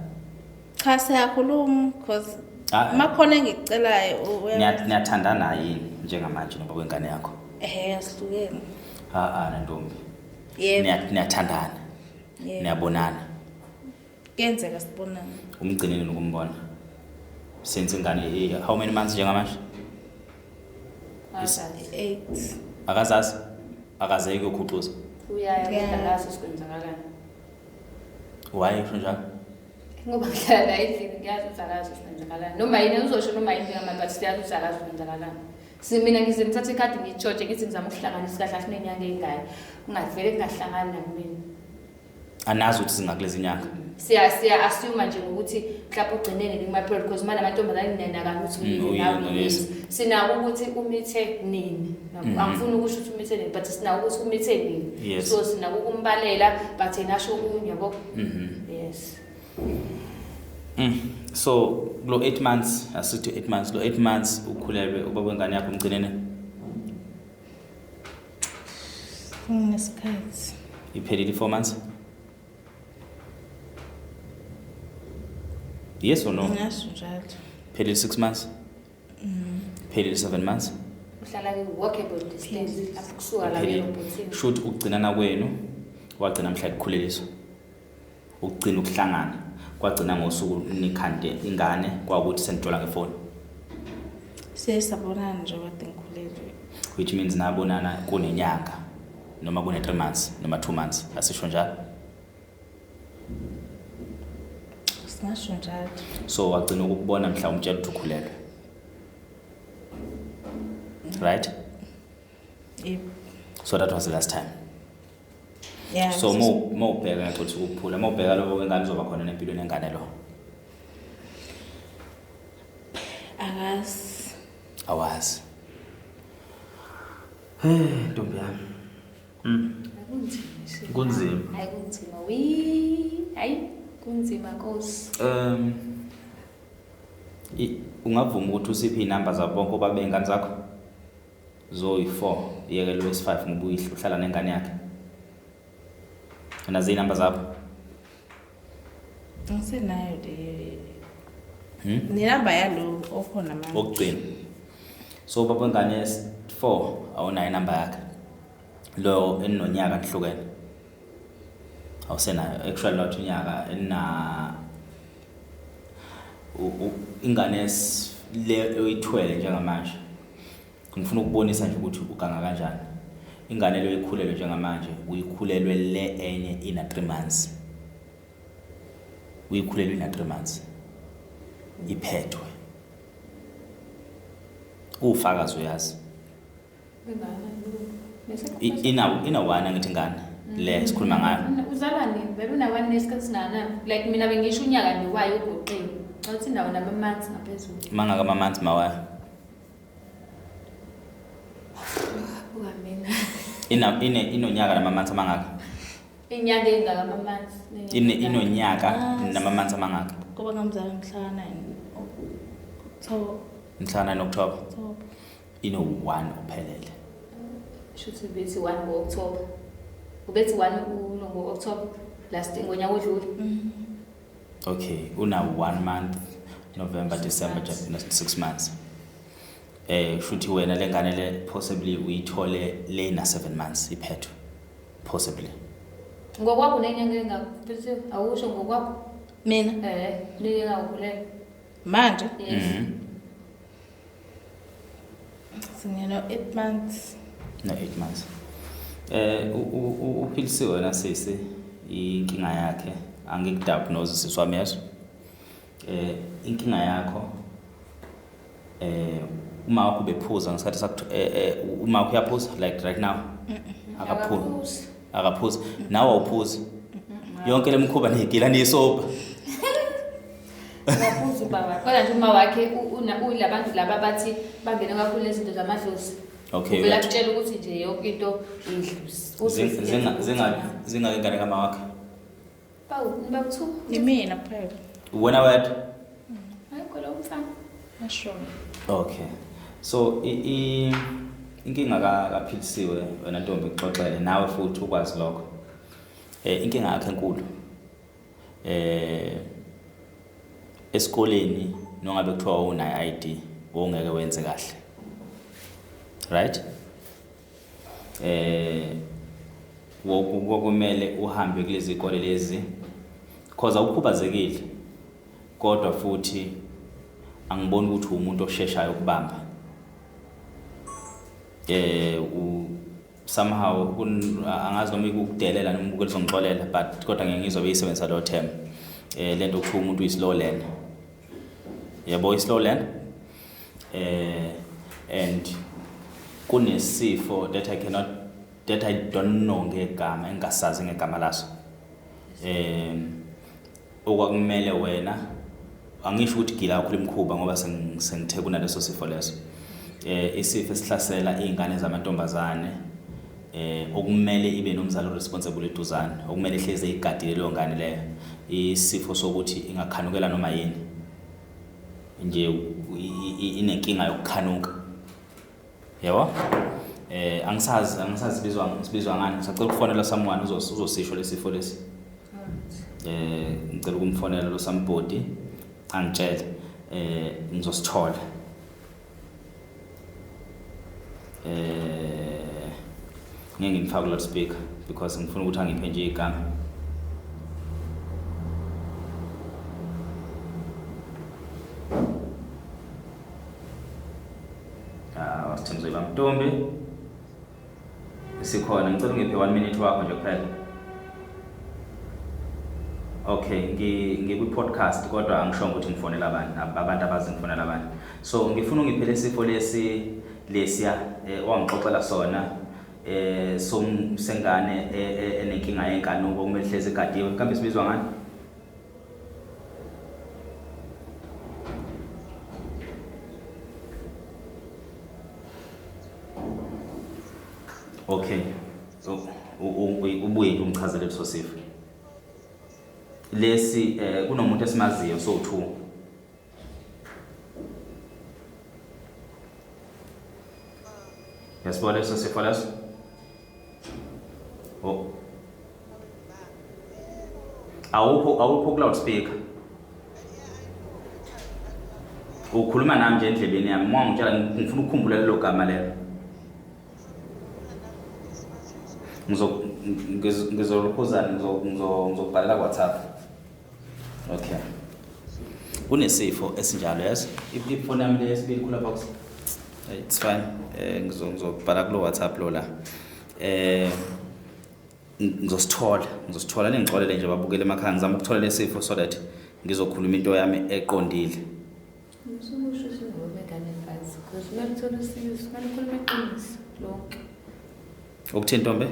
Cha siyakhuluma because makhona engicelayo niyathandana yini njengamanje noba wengane yakho? asihlukene. Ntombi. Yebo. Niyathandana. Niyabonana. Kenzeka sibonana. Umgcineni nokumbona. Since ingane how many months njengamanje? 8. Akazazi? Akazeki ukukhuxuza? Uyaya kodwa sikwenzakalani. Why kunjalo? Ngoba ngihlala la endlini ngiyazi ukuthi akazi sikwenzakalani. Noma yini uzosho noma yini ngamanje but siyazi ukuthi akazi sikwenzakalani. Mina ngize ngithathe ikhadi ngitshotshe ngithi ngizama ukuhlanganisa kahle kahle nenyanga engane. Ungavele kungahlangani namina. Anazi ukuthi singakulezi inyanga. Siya assume nje ukuthi mhlawumbe ugcinene ngima period because manje amantombazane ninenakana ukuthi nawe sinako ukuthi umithe nini. Angifuni ukusho ukuthi umithe nini but sinako ukuthi umithe nini. So sinako ukumbalela but enasho okunye yabo. Yes. So lo 8 months asithi 8 months lo 8 months ukhulelwe uba wengane yakho umgcinene? Ngesikhathi. Iphelile 4 months? Yes or no? Ngasho njalo. Phelile 6 months? Phelile 7 months? Uhlala ke walkable distance lapho kusuka la erobothini. Shoot ukugcinana kwenu wagcina mhla ikukhuleliswa. Ukugcina ukuhlangana kwagcina ngosuku nikhande ingane kwakuthi senithola ngefoni. Sesabonana nje kade ngikhulelwe. Which means nabonana kunenyanga noma kune 3 months noma 2 months asisho njalo. Singasho njalo. So wagcina ukubona mhla umtshela ukuthi ukhulelwe. Right? Yep. So that was the last time. Yeah. So mawubheka ukuthi ukuphula mawubheka lo wengane uzoba khona nempilweni engane lo. Awazi. Ntombi yami. Kunzima. Hayi kunzima. Hayi kunzima Nkosi. Ungavuma ukuthi usiphi inamba zabo bonke obabe ingane zakho? Zoyi4 yeke lo wesi5 ngoba uhlala nengane yakhe. Nazi inamba zabo? Ngisenayo le. Nilamba yalo okhona manje. Okugcina. So baba ngane 4 awunayo inamba yakhe. Lo enonyaka nihlukene. Awusenayo actually not unyaka ena ingane le oyithwele njengamanje. Ngifuna ukubonisa nje ukuthi uganga kanjani. Ingane le ikhulelwe njengamanje uyikhulelwe le enye ina 3 months. uyikhulelwe ina 3 months iphethwe ufakazi uyazi ina wana ngithi ngane le sikhuluma ngayo uzalwa nini vele una 1 nesikhathi singana like mina bengisho unyaka nokwayo ugoqiwe uthi ndawo nama months ngaphezulu mangaka ama months mawaya ukamina inonyaka nama months amangaka inyanga engaka ama months inonyaka nama months amangaka Kuba ngamzala mhlana mhlana noCtober ino 1 uphelele shuthi bethi 1 ngoOctober ubethi 1 ngoOctober last ngonyaka odlule okay una 1 month November December just 6 months shuthi wena lengane le possibly uyithole le na 7 months iphethwe possibly ngokwakho unenyanga engaphethe awusho ngokwakho mina lile ngakhulela manje yes singena 8 months no 8 months uphilisiwe wena sisi inkinga yakhe angikudiagnose siswami yeso inkinga yakho uma wakho bephuza ngesikhathi sakho uma wakho uyaphuza like right now akaphuza nawe awuphuzi yonke lemkhuba negila niyisopa ngaphuzu baba kodwa nje uma wakhe ulabantu laba bathi bangena kakhulu izinto zamadlozi okay uvela kutshela ukuthi nje yonke into idluzi zingakengane kama wakhe bawuthu imina phela wena wedwa ayikho lo mfana asho okay so inkinga kaphilisiwe wena ntombi uxoxele nawe futhi ukwazi lokho inkinga yakhe enkulu esikoleni nongabe kuthiwa una ID ongeke wenze kahle right wokumele uhambe kulezi ikole lezi because awukhubazekile kodwa futhi angiboni ukuthi umuntu osheshayo ukubamba somehow angazi noma ikudelela noma ukuzwe ngixolela but kodwa ngeke ngizwe beyisebenzisa lo term lento ukuthiwa umuntu uyislow learner yabo islow learner and kunesifo that I don't know ngegama engasazi ngegama laso okwakumele wena angisho ukuthi gila kakhulu imkhuba ngoba sengithe kunaleso sifo leso isifo esihlasela izingane zamantombazane okumele ibe nomzali responsible eduzane okumele ihleze igadile leyo ngane leyo isifo sokuthi ingakhanukela noma yini nje inenkinga yokukhanuka yabo angisazi sibizwa ngani ngisacela ukufonela someone uzosisho lesifo lesi ngicela ukumfonela lo somebody angitshele ngizosithola ngeke ngimfake lo speaker because ngifuna ukuthi angiphe nje igama wasithemzela Mntombi sikhona ngicela ngiphe 1 minute wakho nje kuphela okay ngikwi podcast kodwa angishongo ukuthi ngifonela abantu abazi ngifonela abantu so ngifuna ungiphe lesifo lesiya wangixoxela sona sengane enenkinga yenkanuko kumele hleze igadiwe kambe sibizwa ngani okay so ubuye umchazele leso sifo lesi kunomuntu esimaziyo so 2 yasibona leso sifo leso awupho loudspeaker ukhuluma nami nje endlebeni yami uma ngitshela ngifuna ukukhumbula lelo gama lelo ngizolokhuzana ngizobhalela WhatsApp okay kunesifo esinjalo yazi ifone yami lesibili khula box it's fine ngizobhala kulo WhatsApp lo la ngizosithola ningixolele nje babukele emakhaya ngizama ukuthola lesifo so that ngizokhuluma into yami eqondile. Ngizokusho singoba ngane phansi because malithola usizo malikhuluma iqiniso lonke. Ukuthini Ntombe?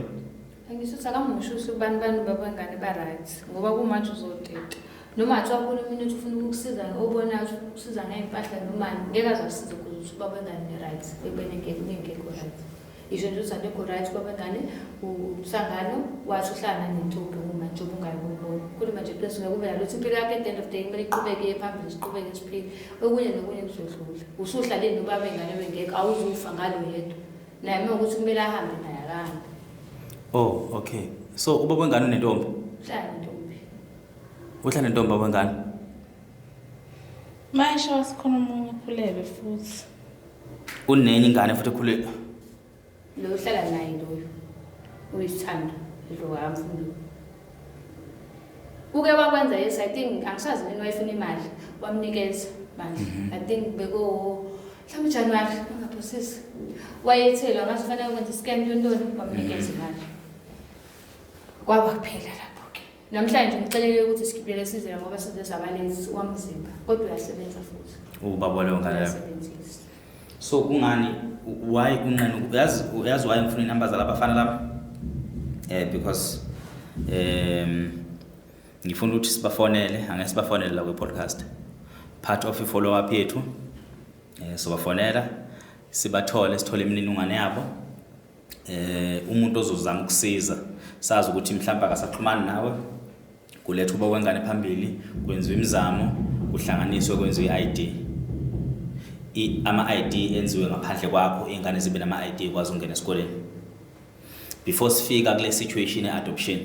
Angisuthi akamusho ubani babangane ba right ngoba kumanje uzoteta. Noma athi wakho umuntu ufuna ukukusiza obona ukuthi ukusiza ngempahla noma ngeke azasize ukuthi babangane right ngeke right. Isho nje usande ko right babangane usangano wathi uhlala nentombi uma njengoba ungayibona. Khuluma nje bese kube nalokuthi impilo yakhe at the end of the day kumele iqhubeke phambili siqhubeke siphile. Okunye nokunye kuzodlula. Usuhlale nobabengane wengeke awuzufa ngalo yedwa. Naye mawukuthi kumele ahambe naye akahambe. Oh, okay. So ubaba wengane unentombi? Uhlala nentombi. Uhlala nentombi baba wengane? Manje wasikhona umunye ukhulebe futhi. Unenye ingane futhi ekhulile? Lo uhlala naye loyo. Uyisithanda lo wamfundo. Uke wakwenza yes I think angisazi mina wayefuna imali wamnikeza manje. I think beko mhlawumbe January ungaphosisi. Wayethelwa ngasifanele ukwenza scam yontoni wamnikeza imali. Kwaba kuphela lapho ke. Namhlanje ngicela ukuthi sikhipele sizela ngoba sizezabalezi wamzimba kodwa uyasebenza futhi. Ubaba lo ngane. So ungani why unqena uyazi why ngifuna inamba zalapha bafana laba? Because ngifuna ukuthi sibafonele, angeke sibafonele la kwi-podcast. Part of i-follow up yethu so bafonela sibathole sithole imininingwane yabo. Umuntu ozozama ukusiza sazi ukuthi mhlawumbe akasaxhumana nawe kuletha uba wengane phambili kwenziwe imizamo kuhlanganiswe kwenziwe i-ID. Ama-ID enziwe ngaphandle kwakho ingane zibe nama-ID kwazi ungena esikoleni. Before sifika kule situation ye-adoption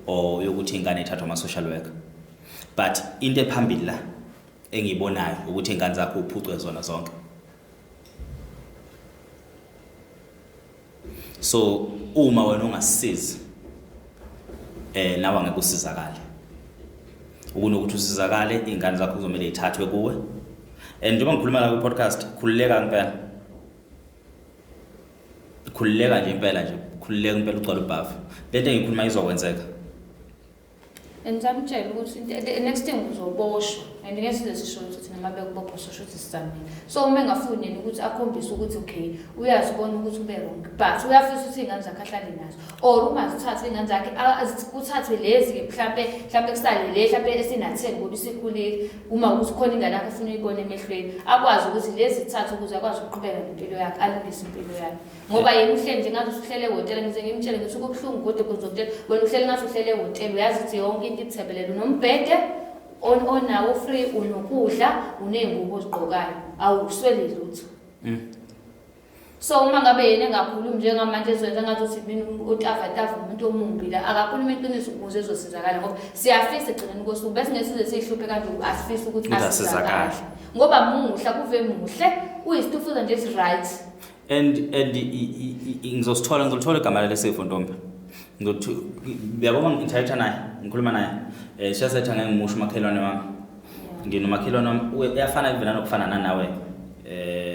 or yokuthi ingane ithathwa ama-social worker. But into ephambili la engiyibonayo ukuthi ingane zakho uphucwe zona zonke. So uma wena ungasizi nawe angeke usizakale. Ukunokuthi usizakale ingane zakho kuzomela ithathwe kuwe. And njengoba ngikhuluma la ku-podcast khululeka ngempela. Khululeka nje impela nje. Khululeka impela ucala ubhafu. Lento engikhuluma izokwenzeka. Ngizamtshela ukuthi the next thing uzoboshwa and ngeke size sisho ukuthi namabe kubophoshwa ukuthi sizamile. So uma engafuni yena ukuthi akhombise ukuthi okay uyazibona ukuthi ube wrong but uyafisa ukuthi ingane zakhe ahlale nazo or uma zithatha ingane zakhe uthathe lezi ke mhlambe kusale le mhlambe esinatheni ngoba isikhulile uma ukuthi khona ingane yakhe ufuna uyibona emehlweni akwazi ukuthi lezi zithathe ukuze akwazi ukuqhubeka nempilo yakhe alungise impilo yakhe ngoba yena uhleli nje ngathi uhlele ehotela ngize ngimtshele ngithi ukubhlungu kodwa kuzokutshela wena uhleli ngathi uhlele ehotela uyazi ukuthi yonke into ithebelele unombhede onawo free unokudla unengubo ozigqokayo awusweli lutho. So uma ngabe yena engakhulumi njengamanje ezwenza ngathi uthi mina utava umuntu omumbi la akakhuluma iqiniso ukuze ezosizakala ngoba siyafisa egcineni kosuku bese ngesize sihluphe kanje asifisa ukuthi asizakale ngoba muhla kuve muhle uyisitufuza nje is right. And ngizolithola igama lesi Ntombi. Ngothi uyabona ngithatha naye ngikhuluma naye siyasetha ngeke ngimusho umakhelwane wami. Nginomakhelwane wami uyafana ivela nokufana nawe.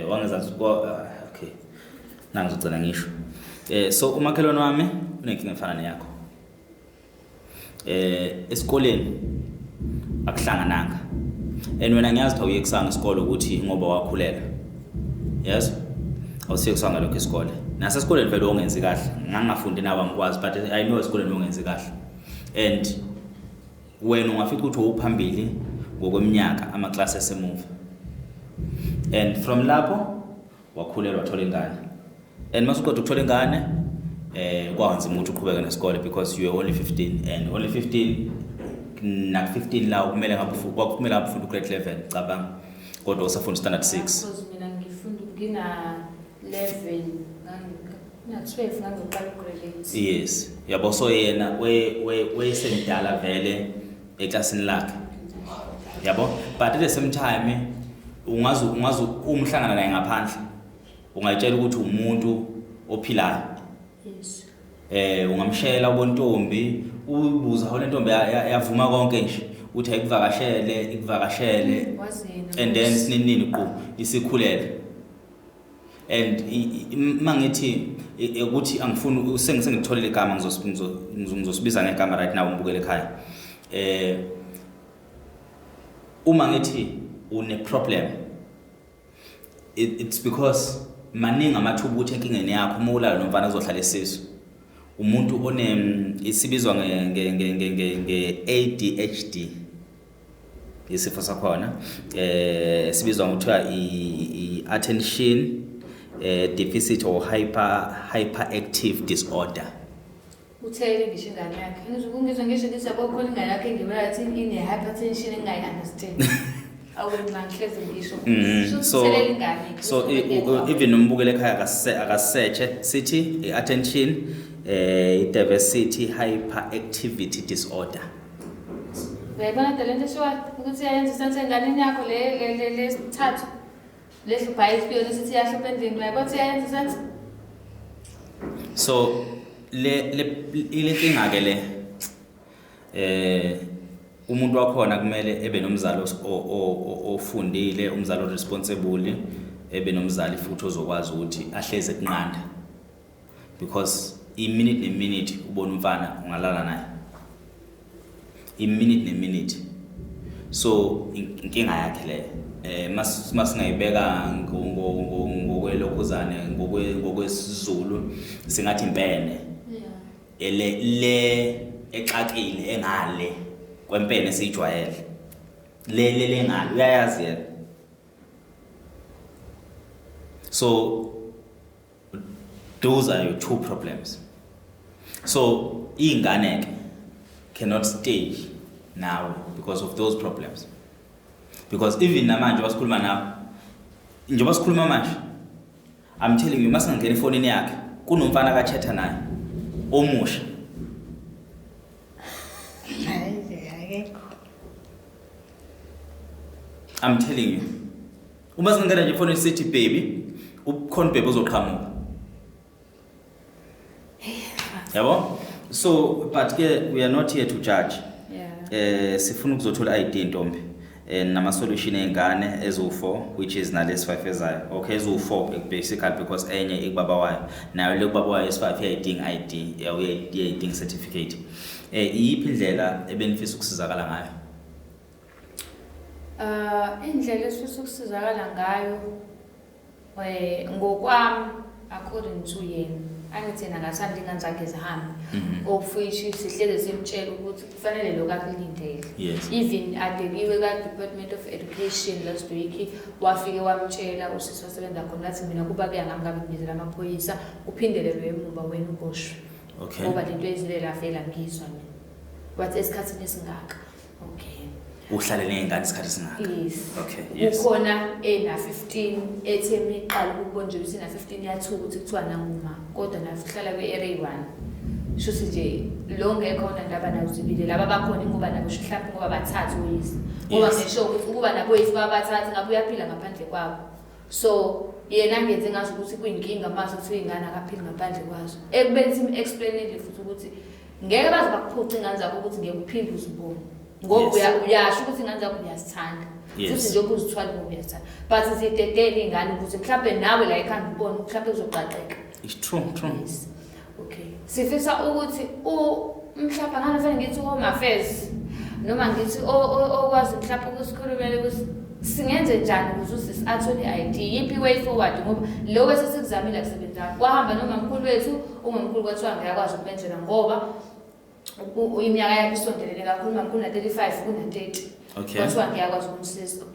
Wangezazi okay. Nangizogcina ngisho. So umakhelwane wami unenkinga efana neyakho. Esikoleni akuhlangananga. And wena ngiyazi ukuthi uyekusanga isikole ukuthi ngoba wakhulela. Yes? Awusiyekusanga lokho isikole. Nasesikoleni vele ongenzi kahle. Ngangafundi nawe ngikwazi but I know esikoleni ongenzi kahle. And wena ungafika ukuthi uphambili ngokweminyaka ama-class esemuva. And from lapho wakhulelwa wathola ingane. And masuqeda ukuthola ingane kwanzima ukuthi uqhubeke nesikole because you are only 15 and only 15 na 15 la kumele ngabe ufunda grade 11 cabanga kodwa usafunda standard 6. Because mina ngifunda ngina 11 na 12 ngangiqala grade 8. Yes. Yabo so yena we semdala vele eclassini lakhe. Yabo but at the same time ungazi umhlangana naye ngaphandle ungayitshela ukuthi umuntu ophilayo. Yes. Ungamshela ubontombi ubuza ho lentombi yavuma konke nje uthi ikuvakashele and then sinini qo isikhulele. And mangithi ukuthi angifuni sengitholile igama ngizosibiza ngegama right now umbukele ekhaya. uma ngithi une problem it's because maningi amathuba ukuthi enkingeni yakho uma ulala nomfana ozohlala esisu umuntu isibizwa nge ADHD isifo sakhona sibizwa ngokuthiwa i-attention deficit or hyperactive disorder. Uthele ngisho ingane yakhe ngizokungizwa ngisho disabo khona ingane yakhe ngibona athi ine hypertension engayi understand. So even umbukele ekhaya akasearch sithi attention diversity hyperactivity disorder. Uyayibona talento shwa ukuthi ayenza senze nganeni yakho le sithathu lehlupha isipiyoni sithi yahlupha endlini uyayibona ukuthi ayenza senze. So le inkinga ke le umuntu wakhona kumele ebe nomzali ofundile umzali responsible ebe nomzali futhi ozokwazi ukuthi ahleze kunqanda because iminute neminute ubona umfana ungalala naye iminute so inkinga yakhe le masingayibeka ngokwelokhuzane ngokwesizulu singathi impene le exakile engale kwempene esijwayele le ngalo uyayazi yena so those are your two problems so ingane cannot stay now because of those problems because even namanje wasikhuluma nawo njengoba sikhuluma manje I'm telling you masingena efonini yakhe kunomfana kachatha naye omusha I'm telling you. Uma singena nje phone sithi baby, ukhona baby ozoqhamuka. Yabo? So but ke we are not here to judge. Yeah. Sifuna ukuzothola ID ntombi. Nama solution engane ezo4 which is nales 5 ezayo. Okay ezo4 basically because enye ikubaba wayo. Nayo le kubaba wayo is5 iyadinga ID, uyayidinga certificate. Iyiphi indlela ebenifisa ukusizakala ngayo? Indlela esifisa ukusizakala ngayo ngokwami according to yena angithi nangathanda ingane zakhe zihambe ofuyishi sihleze simtshela ukuthi kufanele lokakulindele even adekiwe ka Department of Education last week wafike wamtshela usisi wasebenza khona ngathi mina kuba kuyangami ngabe ngizela amaphoyisa uphindele bemumba wena uboshwe ngoba lento ezilela afela ngizwa mina wathi esikhathini esingaka uhlale nengane isikhathi singaka yes ukhona ena 15 ethemi iqala ukubonje usina 15 yathuka ukuthi kuthiwa nanguma kodwa nafihlala kwe-area 1 shuthi nje lonke ekhona ndaba nawuzibile laba bakhona ngoba nabo mhlawumbe ngoba bathathu uyisi ngoba ngisho ukuthi ukuba nabo yisi babathathu ngabe uyaphila ngaphandle kwabo so yena ngenze ngazi ukuthi kuyinkinga mase kuthi ingane akaphili ngaphandle kwazo ekubeni explainele futhi ukuthi ngeke baze bakuphuca ingane zakho ukuthi ngeke uphinde uzibone ngoba uyasho ukuthi ingane zakho uyazithanda futhi nje ukuzithwala ngoba uyazithanda but zidedele ingane ukuthi mhlawumbe nawe la ekhanda ubone mhlawumbe uzoqaqeka it's true yes. Okay sifisa ukuthi mhlawumbe ngane fanele ngithi home affairs noma ngithi okwazi mhlawumbe ukusikhulumela ukuthi singenze njani ukuze athole ID yipi way forward ngoba lo bese sikuzamile kusebenza kwahamba noma mkhulu wethu ungumkhulu kwathiwa ngiyakwazi ukubenzela ngoba iminyaka yakhe isondelene kakhulu mamkhulu na 35 kuna 30 kwathiwa ngiyakwazi ukumsiza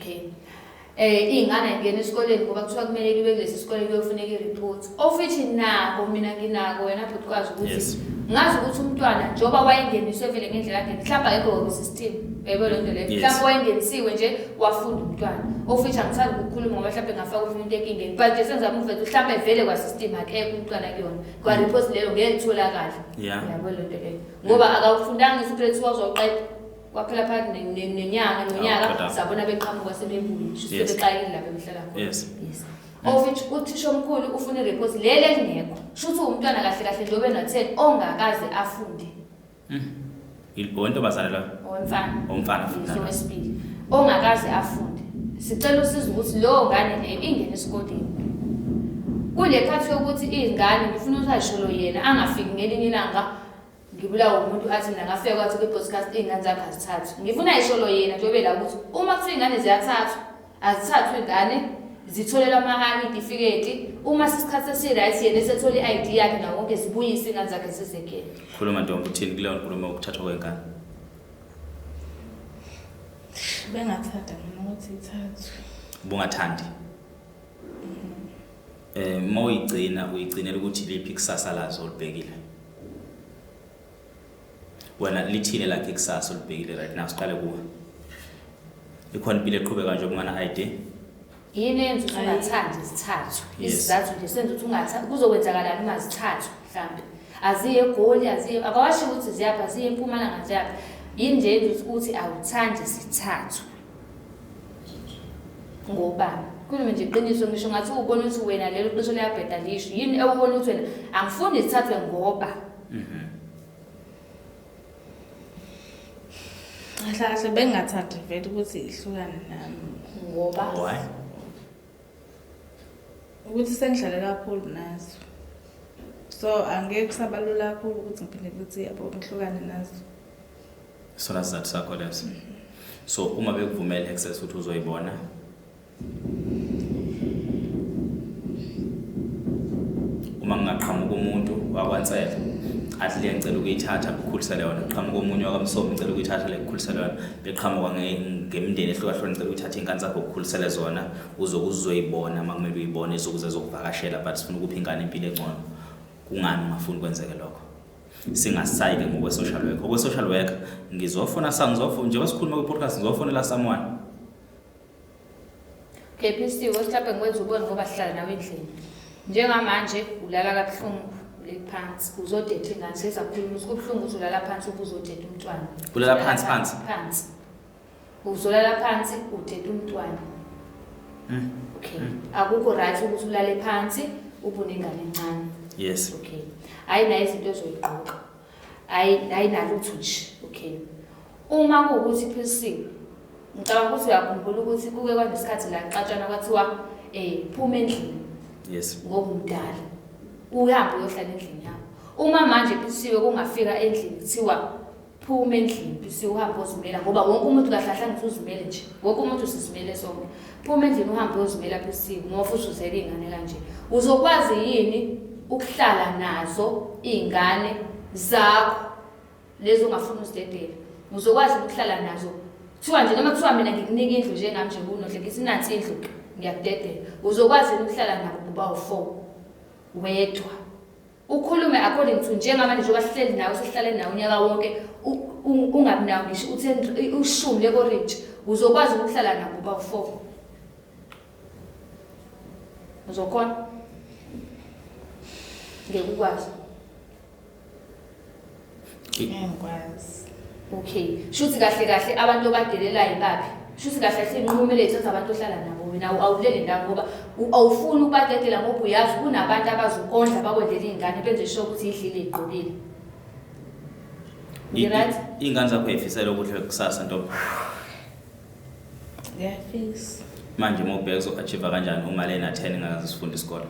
ingane ngene esikoleni ngoba kuthiwa kumele libe kulesi sikole kuyofuneka i-report ofithi nako mina nginako wena futhi kwazi ukuthi ngazi ukuthi umntwana njoba wayengeniswe vele ngendlela yakhe mhlawumbe ayikho ku-system yebo lento leyo mhlawumbe wayengenisiwe nje wafunda umntwana ofithi angithandi ukukhuluma ngoba mhlawumbe ngafaka umuntu enkingeni but nje senza umfethu mhlawumbe vele kwa-system akekho umntwana kuyona kwa-report lelo ngeke kutholakala yabo lento leyo ngoba akawufundanga isigrade wazoqeda kwaphela phakathi nonyaka sabona beqhamuka sebebuye sebexayile lapha emhlala khona yes ofithi uthisha omkhulu ufuna i-report lele lingekho shuthi umntwana kahle kahle njobe na10 ongakaze afunde ontombazana la omfana wesibili ongakaze afunde sicela usizo ukuthi lo ngane leyo ingene esikoleni kule khathi yokuthi izingane ngifuna ukuthi ayisholo yena angafiki ngelinye ilanga ngibulawa umuntu athi mina ngafika kwathi kwi-podcast iy'ngane zakhe azithathwe. Ngifuna isholo yena njengoba la ukuthi uma kuthiwa iy'ngane ziyathathwa, azithathwe iy'ngane zitholelwa ama-certificate. Uma sisikhathi esi-right yena esethola i-ID yakhe nawo wonke zibuyise iy'ngane zakhe zizekele. Khuluma Ntombi uthini kuleyo nkulumo yokuthathwa kwengane? Bengathanda mina ukuthi ithathwe. Bungathandi. Uma uyigcinela ukuthi liphi ikusasa lazo olibhekile. Wena lithini lakhe ikusasa olibhekile right now siqale kuwe. Ikhona impilo eqhubeka nje kungana ID. Yini enza ukuthi ungathandi zithathwe? Isizathu nje senza ukuthi ungathandi kuzokwenzakalani uma zithathwe mhlambe. Aziye eGoli, akawasho ukuthi ziyapha, ziye eMpumalanga ziyapha. Yini nje enza ukuthi awuthandi zithathwe. Ngoba khuluma nje iqiniso ngisho ngathi ubona ukuthi wena lelo qisho liyabhedalisha. Yini ewubona ukuthi wena angifuni zithathwe ngoba. Kahle bengathandi vele ukuthi ihlukane nami. Ngoba Why? Ukuthi sengihlale kakhulu nazo. So angeke kusabalula kakhulu ukuthi ngiphinde ukuthi yabo ngihlukane nazo. Sona sizathu sakho leso. So uma bekuvumela access ukuthi uzoyibona uma ngaqhamuka umuntu wakwaNtsela athi le ngicela ukuyithatha ukukhulisela yona, qhamuka omunye wakamsomo ngicela ukuyithatha le ukukhulisela yona, beqhamuka ngemindeni ehlukahlukene ngicela ukuyithatha ingane zakho ukukhulisela zona uzoyibona makumele uyibone izokuze zokuvakashela but sifuna ukupha ingane impilo engcono. Kungani ungafuni kwenzeke lokho? Singasayike ngokwe-social worker. Okwe-social worker ngizofuna njengoba sikhuluma kwi-podcast ngizofonela someone. Okay, PC mhlawumbe ngikwenza ubone ngoba sihlala nawe endlini. Njengamanje ulala kabuhlungu lephansi uzodetha ingane sesakhuluma ukuthi kubuhlungu ukuthi ulala phansi ubuzodetha umntwana. Ulala phansi? Phansi. Uzolala phansi udetha umntwana. Okay. Akukho right ukuthi ulale phansi ubunengane encane. Yes. Okay. Ayina izinto ezoyiqoqa. Ayinalutho nje. Okay. Uma kuwukuthi phisiwe ngicabanga ukuthi uyakhumbula ukuthi kuke kwanesikhathi la xatshana kwathiwa phuma endlini. Yes. Ngoba umdala. Uhambe uyohlala endlini yakho. Uma manje phisiwe kungafika endlini kuthiwa phuma endlini phisiwe uhambe uzimela ngoba wonke umuntu kahlahla ngithi uzimele nje. Wonke umuntu usizimele sonke. Phuma endlini uhambe uzimela phisiwe ngoba futhi uzele ingane kanje. Uzokwazi yini ukuhlala nazo izingane zakho lezo ungafuni uzidedela? Uzokwazi ukuhlala nazo kuthiwa nje noma kuthiwa mina ngikunika indlu njengami nje kunohle ngithi nansi indlu ngiyakudedela. Uzokwazi ukuhlala nabo kuba u4 wedwa. Ukhulume according to njengamanje njengoba sihleli nawe sihlale nawe unyaka wonke ungabi nawo ngisho uthi ushumi lekorange uzokwazi ukuhlala nabo kuba u4. Uzokhona? Ngeke ukwazi. Ngikwazi. Okay. Shuthi kahle abantu obadelelayo ibaphi? Shuthi kahle inqumela ethatha abantu ohlala nabo wena awulele ndawo ngoba awufuni ukubadedela ngoba uyazi kunabantu abazokondla bakwendlela izingane benze sure ukuthi idlile igqokile. Right? Ingane zakho uyifisela ukuthi kusasa Ntombi. Ngiyafisa. Manje uma ubheka uzoachieve kanjani uma lena 10 ngakaze sifunda isikole?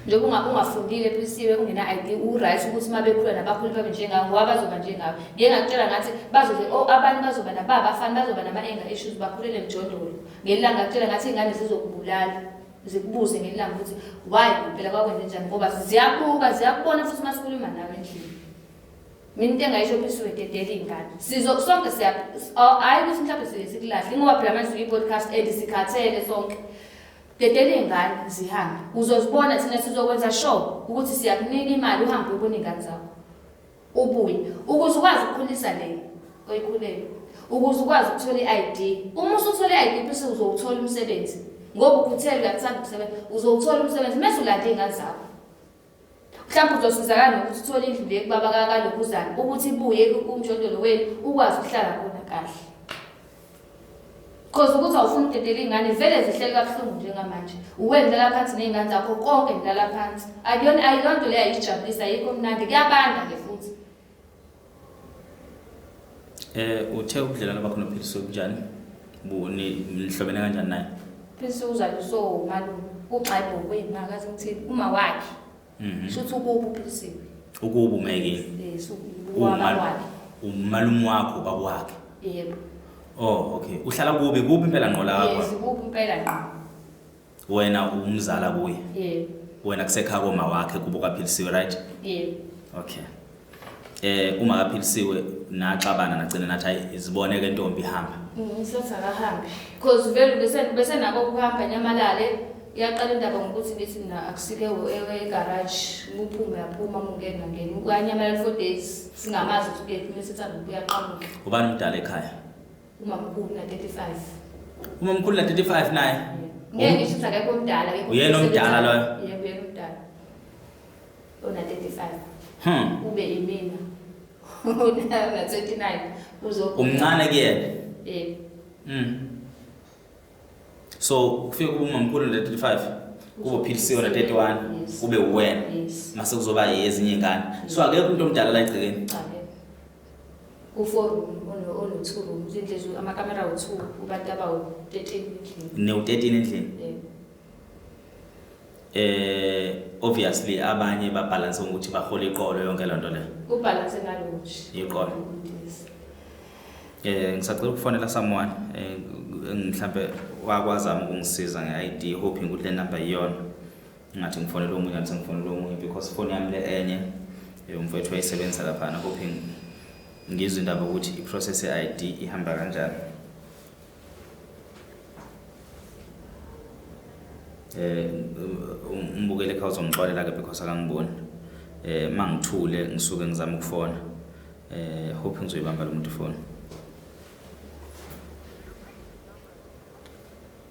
Njengoba ungafundile phisiwe ungena ID uright ukuthi mabekhula nabakhulu babe njengawe ngoba bazoba njengawe. Ngeke ngakutshela ngathi bazoze abanye bazoba nababa afana bazoba nama-anger issues bakhulele emjondolo. Ngelanga ngakutshela ngathi izingane zizokubulala zikubuze ngelanga ukuthi why impela kwakwenze njani ngoba ziyakubona futhi masikhuluma nawe endlini. Mina into engayisho phisiwe dedela izingane. Sonke hayi ukuthi mhlawumbe sikulahle ngoba phela manje uyi-podcast sikhathele sonke. Dedela izingane zihambe. Uzozibona thina sizokwenza sure ukuthi siyakunika imali uhambe ubone izingane zakho. Ubuye ukuze ukwazi ukukhulisa le oyikhulele. Ukuze ukwazi ukuthola i-ID. Uma usuthola i-ID bese uzowuthola umsebenzi. Ngoba ukhuthele uyakuthanda ukusebenza uzowuthola umsebenzi mase ulanda izingane zakho. Mhlawumbe uzosizakala nokuthi uthole indlu le kubaba kalokuzana ukuthi ibuye kumjondolo wenu ukwazi ukuhlala khona kahle. Because ukuthi awufuni ukudedela izingane vele zihleli kabuhlungu njengamanje. Uwendela phansi nezingane zakho konke ndlala phansi. Ayilonto le ayijabulisa yikho mnandi kuyabanda ke futhi. Uthe ubudlelwano bakho noPhiliso bunjani? Nihlobene kanjani naye? Philisiwe uzaliswe umalume uxa ebhokweni ngakaze ngithini uma wakhe shothi ukuba uPhilisiwe ukuba umekile so wakhe umalume wakho bakwakhe yebo oh okay uhlala kubi impela ngqo lapha yes kubi impela ngqo wena umzala kuye yebo wena kusekhaya koma wakhe kubo kaPhilisiwe right yebo okay uma kaPhilisiwe naxabana nagcina nathi iziboneke intombi ihamba ngisathi akahambi because vele bese nako kuhamba Nyamalale iyaqala indaba ngokuthi nithi na akusike egarage uphume yaphuma ungena ngene uyanyamalala 4 days singamazi ukuthi ke mesithanda ukuyaqhamuka ubani umdala ekhaya umamkhulu na 35 umamkhulu na 35 naye ngeke ngisho ukuthi akekho omdala ke uyena omdala loyo yebo uyena omdala ona 35 ube imina una 29 uzo umncane kuyena yebo so kufika kuba umamkhulu na 35 kuba Philisiwe na 31 kube uwena mase kuzoba ezinye ingane so akekho umuntu omdala la egcekeni u4 ono 2 rooms indlela amakamera u2 ubantu abawu 13 endlini ne u13 endlini obviously abanye babalance ukuthi bahole iqolo yonke lonto le ubalance ngalonje iqolo ngisacela ukufonela someone mhlambe wakwazama ukungisiza ngeID hoping ukuthi le number iyona ngathi ngifonela omunye ngathi ngifonela omunye because phone yami le enye umfowethu wayisebenza lapha na hoping ngizwe indaba ukuthi iprocess yeID ihamba kanjani umbukele ekhaya uzongixolela ke because akangiboni mangithule ngisuke ngizama ukufona hope ngizoyibamba lo muntu phone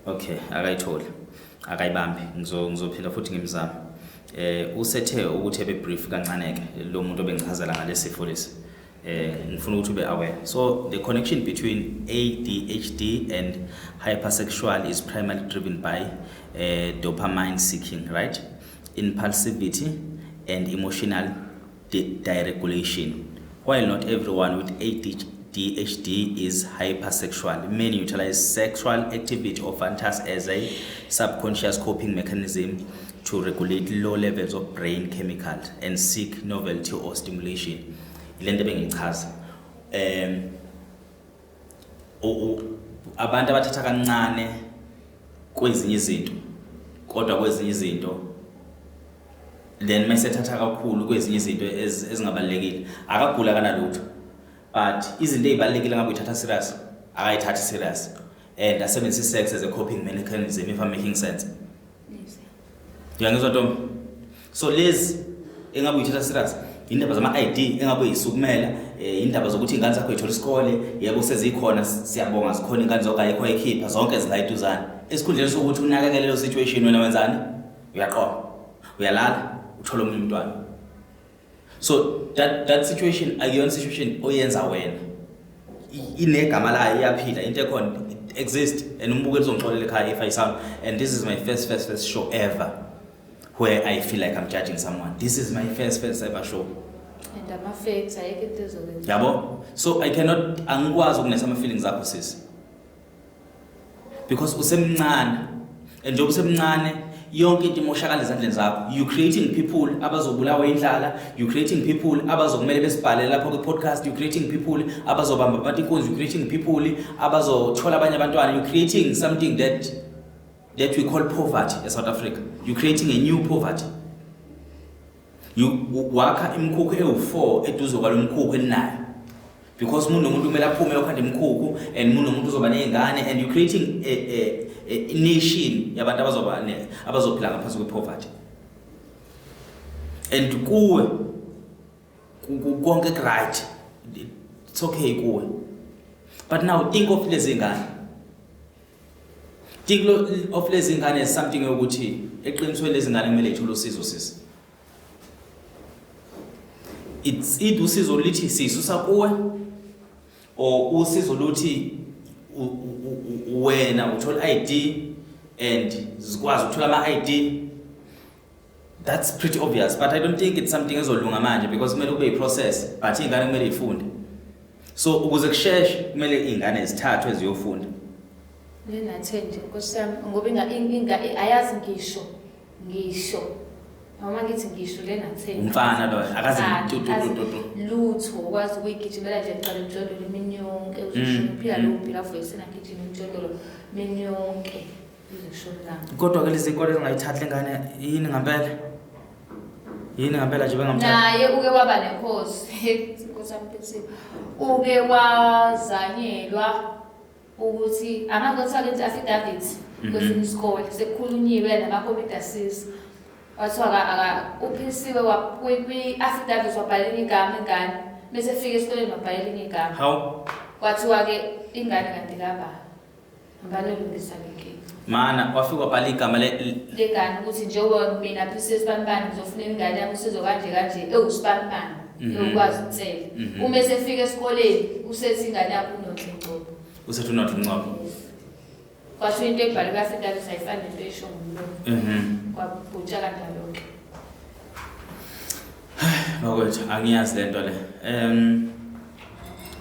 okay akayitholi akayibambi ngizophinda futhi ngimzama usethe ukuthi ebe brief kancaneke lo muntu obengichazela ngalesifo lesi ngifuna ukuthi ube aware so the connection between ADHD and hypersexual is primarily driven by dopamine seeking, right, impulsivity and emotional deregulation. While not everyone with ADHD is hypersexual, many utilize sexual activity or fantasies as a subconscious coping mechanism to regulate low levels of brain chemicals and seek novelty or stimulation. Lento bengichaza abantu abathatha kancane kwezinye izinto kodwa kwezinye izinto then masethatha kakhulu kwezinye izinto ezingabalekile akagula kanalutho but izinto ezibalekile ngabe uyithatha serious akayithathi serious and asebenzisa sex as a coping mechanism if I'm making sense yes ngiyangizwa Ntombi so lezi engabe uyithatha serious indaba zama-ID engabe yisukumela indaba zokuthi ingane zakho ithola isikole yebo sezikhona siyabonga zikhona ingane zonke ayikho ekhipha zonke zilayituzana esikhundleni sokuthi unakekele lo situation wena wenzani uyaqoma uyalala uthola umunye umntwana so that situation akuyona situation oyenza wena inegama layo iyaphila into ekhona exist and umbukeli uzongixolela ekhaya if I sound and this is my first show ever where I feel like I'm judging someone. This is my first ever show. And I'm affected, I get this already. Yabo? So I cannot angikwazi ukunesa ama feelings zakho sis. Because usemncane and njengoba usemncane yonke into imoshakala ezandleni zakho. You creating people abazobulawa indlala, you creating people abazokumele besibhale lapha ku podcast, you creating people abazobamba abantu inkonzo, you creating people abazothola abanye abantwana, you creating something that we call poverty in South Africa. You're creating a new poverty. You wakha imkhukhu ewu4 eduze kwalomkhukhu enayo. Because umuntu nomuntu kumele aphume yokhanda imkhukhu and umuntu nomuntu uzoba nezingane and you creating a nation yabantu abazophila ngaphansi kwepoverty. And kuwe konke right. It's okay kuwe. But now think of lezi ngane. Think of lezi ngane as something ukuthi eqinisweni lezi ngane kumele ithole usizo sisi. It's usizo lithi sisusa kuwe or usizo luthi wena uthola ID and zikwazi ukuthola ama ID. That's pretty obvious, but I don't think it's something ezolunga manje because kumele kube iprocess but ingane kumele ifunde. So ukuze kusheshe kumele ingane zithathwe ziyofunda. lena 10 nje Nkosi yami ngoba ayazi ngisho noma ngithi ngisho lena 10 umfana lo akazi lutho ukwazi ukuyigijimela nje ecala umjondolo imini yonke uzoshiphila lophila voice nagijima umjondolo imini yonke uzoshola kodwa ke lezi inkolo ezingayithatha ingane yini ngempela nje bengamthatha naye uke waba nenkosi Nkosi uke wazanyelwa ukuthi amakhotha lenza affidavit kwesinye isikole sekukhulunyiwe nama-committees wathiwa uphisiwe kwi-affidavit wabhalela igama ingane bese fika esikoleni wabhalela elinye igama how kwathiwa-ke ingane kanti kaba abanolungisa lenkinga mana wafika wabhala igama legane ukuthi njengoba mina phisa esibanibani ngizofunela ingane yami usizo kanje ewusibanibani ukwazi ukutsela uma esefika esikoleni usethi ingane yakho unothlincobo usethi unothlincobo kwathiwa into ebhalwe kwi-affidavit ayifani nento esho ngumlomo kwabhutsha kanjalo-ke bakwethu angiyazi lento le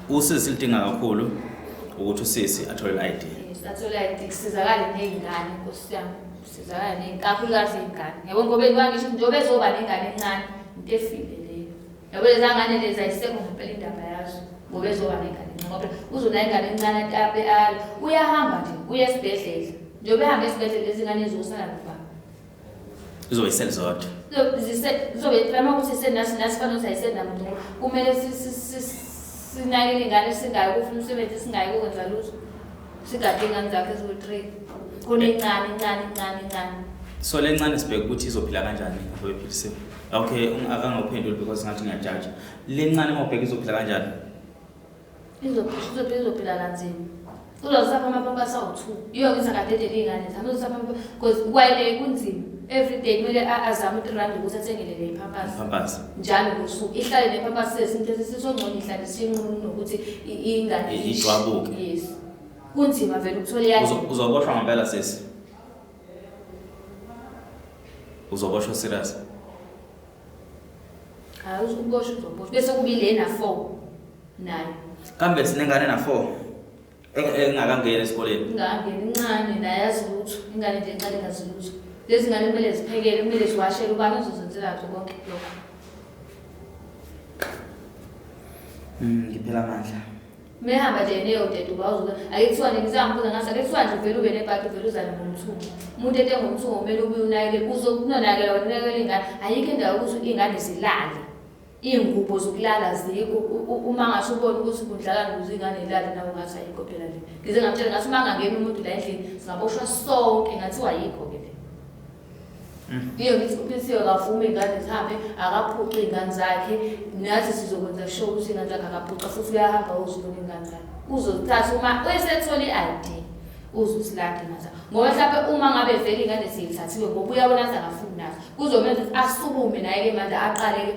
usisi lidinga kakhulu ukuthi usisi athole i-ID athole i-ID kusizakale ney'ngane Nkosi yami kusizakale kakhulukazi iy'ngane yabo ngoba ngisho njengoba ezoba nengane encane into efile leyo yabo leza ngane lezi ayisekho ngempela indaba yazo ngoba ezoba nengane ngoba uzona ingane encane atape ala uyahamba nje uye esibhedlela njengoba ehamba esibhedlela lezi ngane ezosala nobaba izoyisela zodwa zizobe plama ukuthi nasifana ukuthi ayisenamuntu kumele sinakele ingane singayi kufuna umsebenzi singayi ukwenza lutho sigade ingane zakhe eziwu-3 kunencane so le ncane sibheke ukuthi izophila kanjani ngoba ephilisiwe okay akangawuphenduli because ngathi ngiyajaja le ncane mawubheka izophila kanjani izophila kanzima uzosapha amapampasi awu-2 iyo ngithi akadedele iy'ngane zami uzosapha because kwayile kunzima everyday kumele azame u-3 ukuthi athengelele ipampasi njalo ngosuku ihlale nepampasi sesinto esisongcono ihlale sinqunu nokuthi ingane ijwabuke yes kunzima vele ukuthola yazi uzoboshwa ngempela sisi uzoboshwa serious hayi uzoboshwa bese kubilena 4 nayo kambe sinengane na4 engakangena esikoleni ingangena incane nayazi lutho ingane nje encane ngazi lutho lezi ngane kumele ziphekele kumele ziwashele ubani uzozenzela konke lokho ngiphela amandla mehamba nje neyodede ubawuzuka ayithiwa ngizambuza ngase akuthiwa nje vele ube nebhaki vele uzana ngomthungo umuntu etengomthungo kumele ubuye unakele uzonakela wanakela ingane ayikho indawo ukuthi ingane zilale iy'ngubo zokulala zikho uma ngasho ubona ukuthi kudlala ukuze ingane ilale nawe ngathi ayikho phela le ngize ngamtshela ngathi uma ngangena umuntu la endlini singaboshwa sonke ngathiwa yikho ke le iyo ngithi uphisiwe kavuma ingane zihambe akaphuce iy'ngane zakhe nathi sizokwenza sure ukuthi iy'ngane zakhe akaphuca futhi uyahamba uzibona iy'ngane zakhe uzozithatha uma esethole i-ID uzosilanda ngaza ngoba mhlawumbe uma ngabe vele iy'ngane ziyithathiwe ngoba uyabona ukuthi akafuni nazo kuzomenza ukuthi asukume naye-ke manje aqale-ke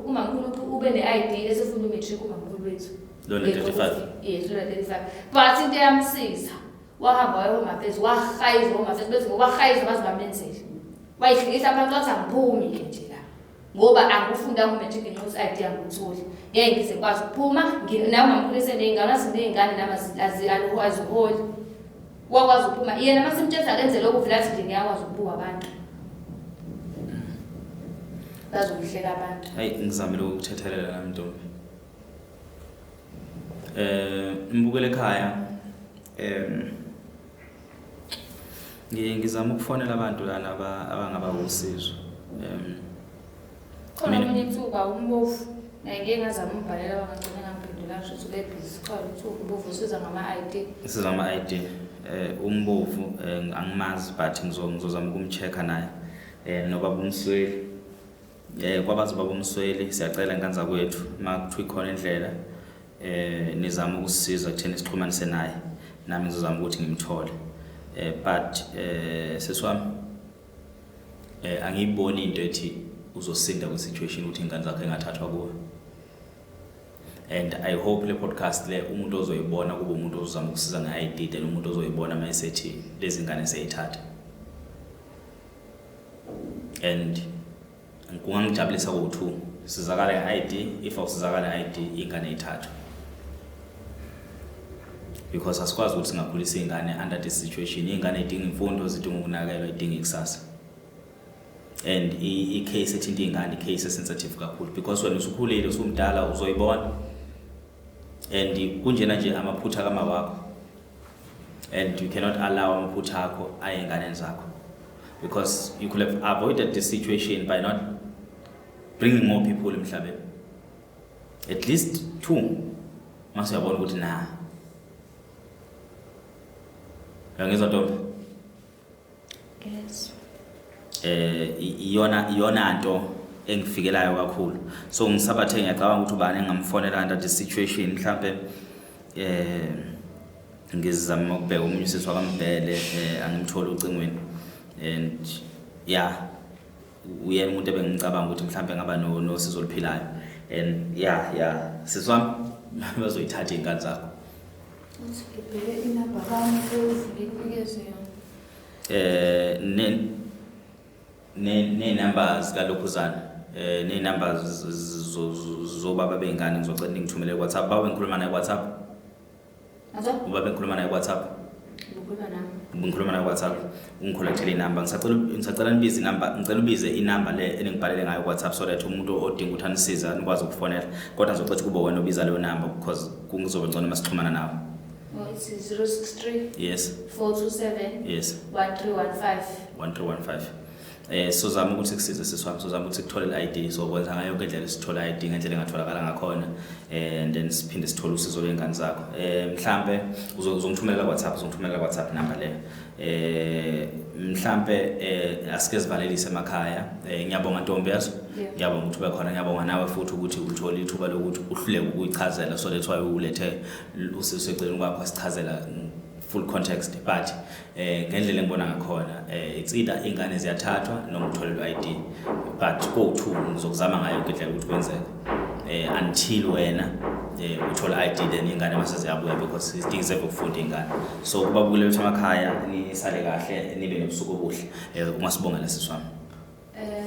umamkhulu ube ne-ID esefuna umetric umamkhulu wethu lona 35 yes lona 35 but into yamsiza wahamba wayehomafesi wahayiza homafesi bethi ngoba wahayiza baze bamenzele wayihlikihla abantu wathi angiphumi-ke nje la ngoba angifundanga umetric ngenxa i-ID angitholi ngeke ngize kwazi ukuphuma naye umamkhulu eseney'ngane aziney'ngane nama aziholi wakwazi ukuphuma yena uma simtshela kenze lokhu vele athi nje ngiyakwazi ukubuka abantu bazomhleka abantu hayi ngizamile ukuthethelela nami ntombi mbukele ekhaya ngizama ukufonela abantu lana abangaba usizo khona omunye ithuba umbofu ngeke ngazama umbhalela bangagcina ngangiphendula ngisho ukuthi ubebhizi khona ithuba umbofu usiza ngama-ID siza ngama-ID umbofu angimazi but ngizozama ukumcheck-a naye nobaba umsweli kwabazi baba umsweli siyacela nkanza kwethu uma kuthiwa ikhona indlela nizama ukusisiza kutheni sixhumanise naye nami ngizozama ukuthi ngimthole but seswami angiyiboni into ethi uzosinda kwi-situation ukuthi ingane zakhe engathathwa kuwe and I hope le podcast le umuntu ozoyibona kube umuntu ozozama ukusiza nge-ID then umuntu ozoyibona uma esethi lezi ngane siyayithatha and kungangijabulisa ku-2 sizakala nge-ID if awusizakala nge-ID ingane ithathwa because asikwazi ukuthi singakhulisa ingane under this situation. Ingane idinga imfundo, zidinga ukunakekelwa, idinga ikusasa. And i-case ethinta ingane i-case sensitive kakhulu because wena usukhulile usumdala uzoyibona. And kunjena nje amaphutha kama wakho. And you cannot allow amaphutha akho aye enganeni zakho. Because you could have avoided this situation by not bringing more people emhlabeni. At least 2 mase uyabona ukuthi na. Yangizwa Ntombi? Yes. Iyona nto engifikelayo kakhulu. So ngisabathe ngiyacabanga ukuthi ubani engamfonela under this situation mhlambe ngizama ukubheka umunye usisi wakamBhele angimthola ucingweni. And yeah, uyena umuntu ebengicabanga ukuthi mhlambe ngaba nosizo oluphilayo. And yeah siswami bazoyithatha ingane zakho. Ngibheke inamba kami ngikunikeze yona. Ne numbers kalokhuzana ne numbers zobaba bengane ngizocela ngithumele WhatsApp. Bawe ngikhuluma naye WhatsApp. Ubaba ngikhuluma naye WhatsApp. Ngikhuluma naye WhatsApp. Ungikholectele inamba. Ngisacela nibize inamba. Ngicela ubize inamba le eningibhalele ngayo WhatsApp so that umuntu odinga ukuthi anisiza nikwazi ukufonela. Kodwa ngizocela kube wena obiza leyo number because kungizobe ngcono masixhumana nawe. It's 063 Yes. 427 Yes. 1315. So zama ukuthi kusize siswami, so zama ukuthi kuthole iID, so kwenza ngayo yonke indlela sithola iID ngendlela engatholakala ngakhona, and then siphinde sithole usizo lwengane zakho. Mhlambe uzongithumelela WhatsApp number le. Mhlambe asike sivalelise emakhaya. Ngiyabonga Ntombi yazo. Ngiyabonga ukuthi ube khona, ngiyabonga nawe futhi ukuthi ulithola ithuba lokuthi uhluleke ukuyichazela, so that's why ulethe usizo eceleni kwakho sichazela full context, but ngendlela engibona ngakhona it's either ingane ziyathathwa noma utholelwa iID, but go-to ngizokuzama ngayo indlela ukuthi kwenzeke until wena uthola iID then ingane mase ziyabuya because it deserve ukufunda ingane. So kubabukele bethu emakhaya nisale kahle nibe nobusuku obuhle. Ungasibongela siswami.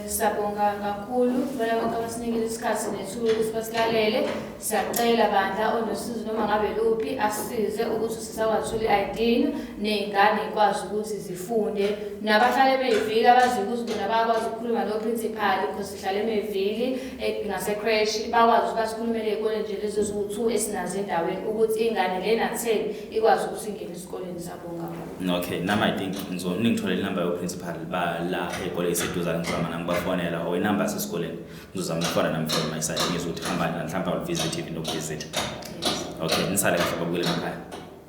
Sabonga kakhulu bona bonke abasinikile isikhathi nethuba ukuthi basilalele. Siyacela bandla onosizo noma ngabe luphi asisize ukuthi sisakwazi iID nezingane ikwazi ukuthi zifunde. Nabahlale beyivili abazi ukuthi bona bayakwazi ukukhuluma no principal because sihlale emevili ngase crash bakwazi basikhulumele ezikoleni nje lezo eziwu2 esinazo endaweni ukuthi ingane lena 10 ikwazi ukuthi ingene esikoleni. Sabonga. Okay, now I think ngizoningitholela inamba yo principal ba la ekoleni eseduzana ngizama nangibafonela or inamba yasesikoleni ngizozama ukufona nami from my side ngizothi hamba mhlawumbe I'll visit even no visit. Okay, nisale kahle babukele emakhaya.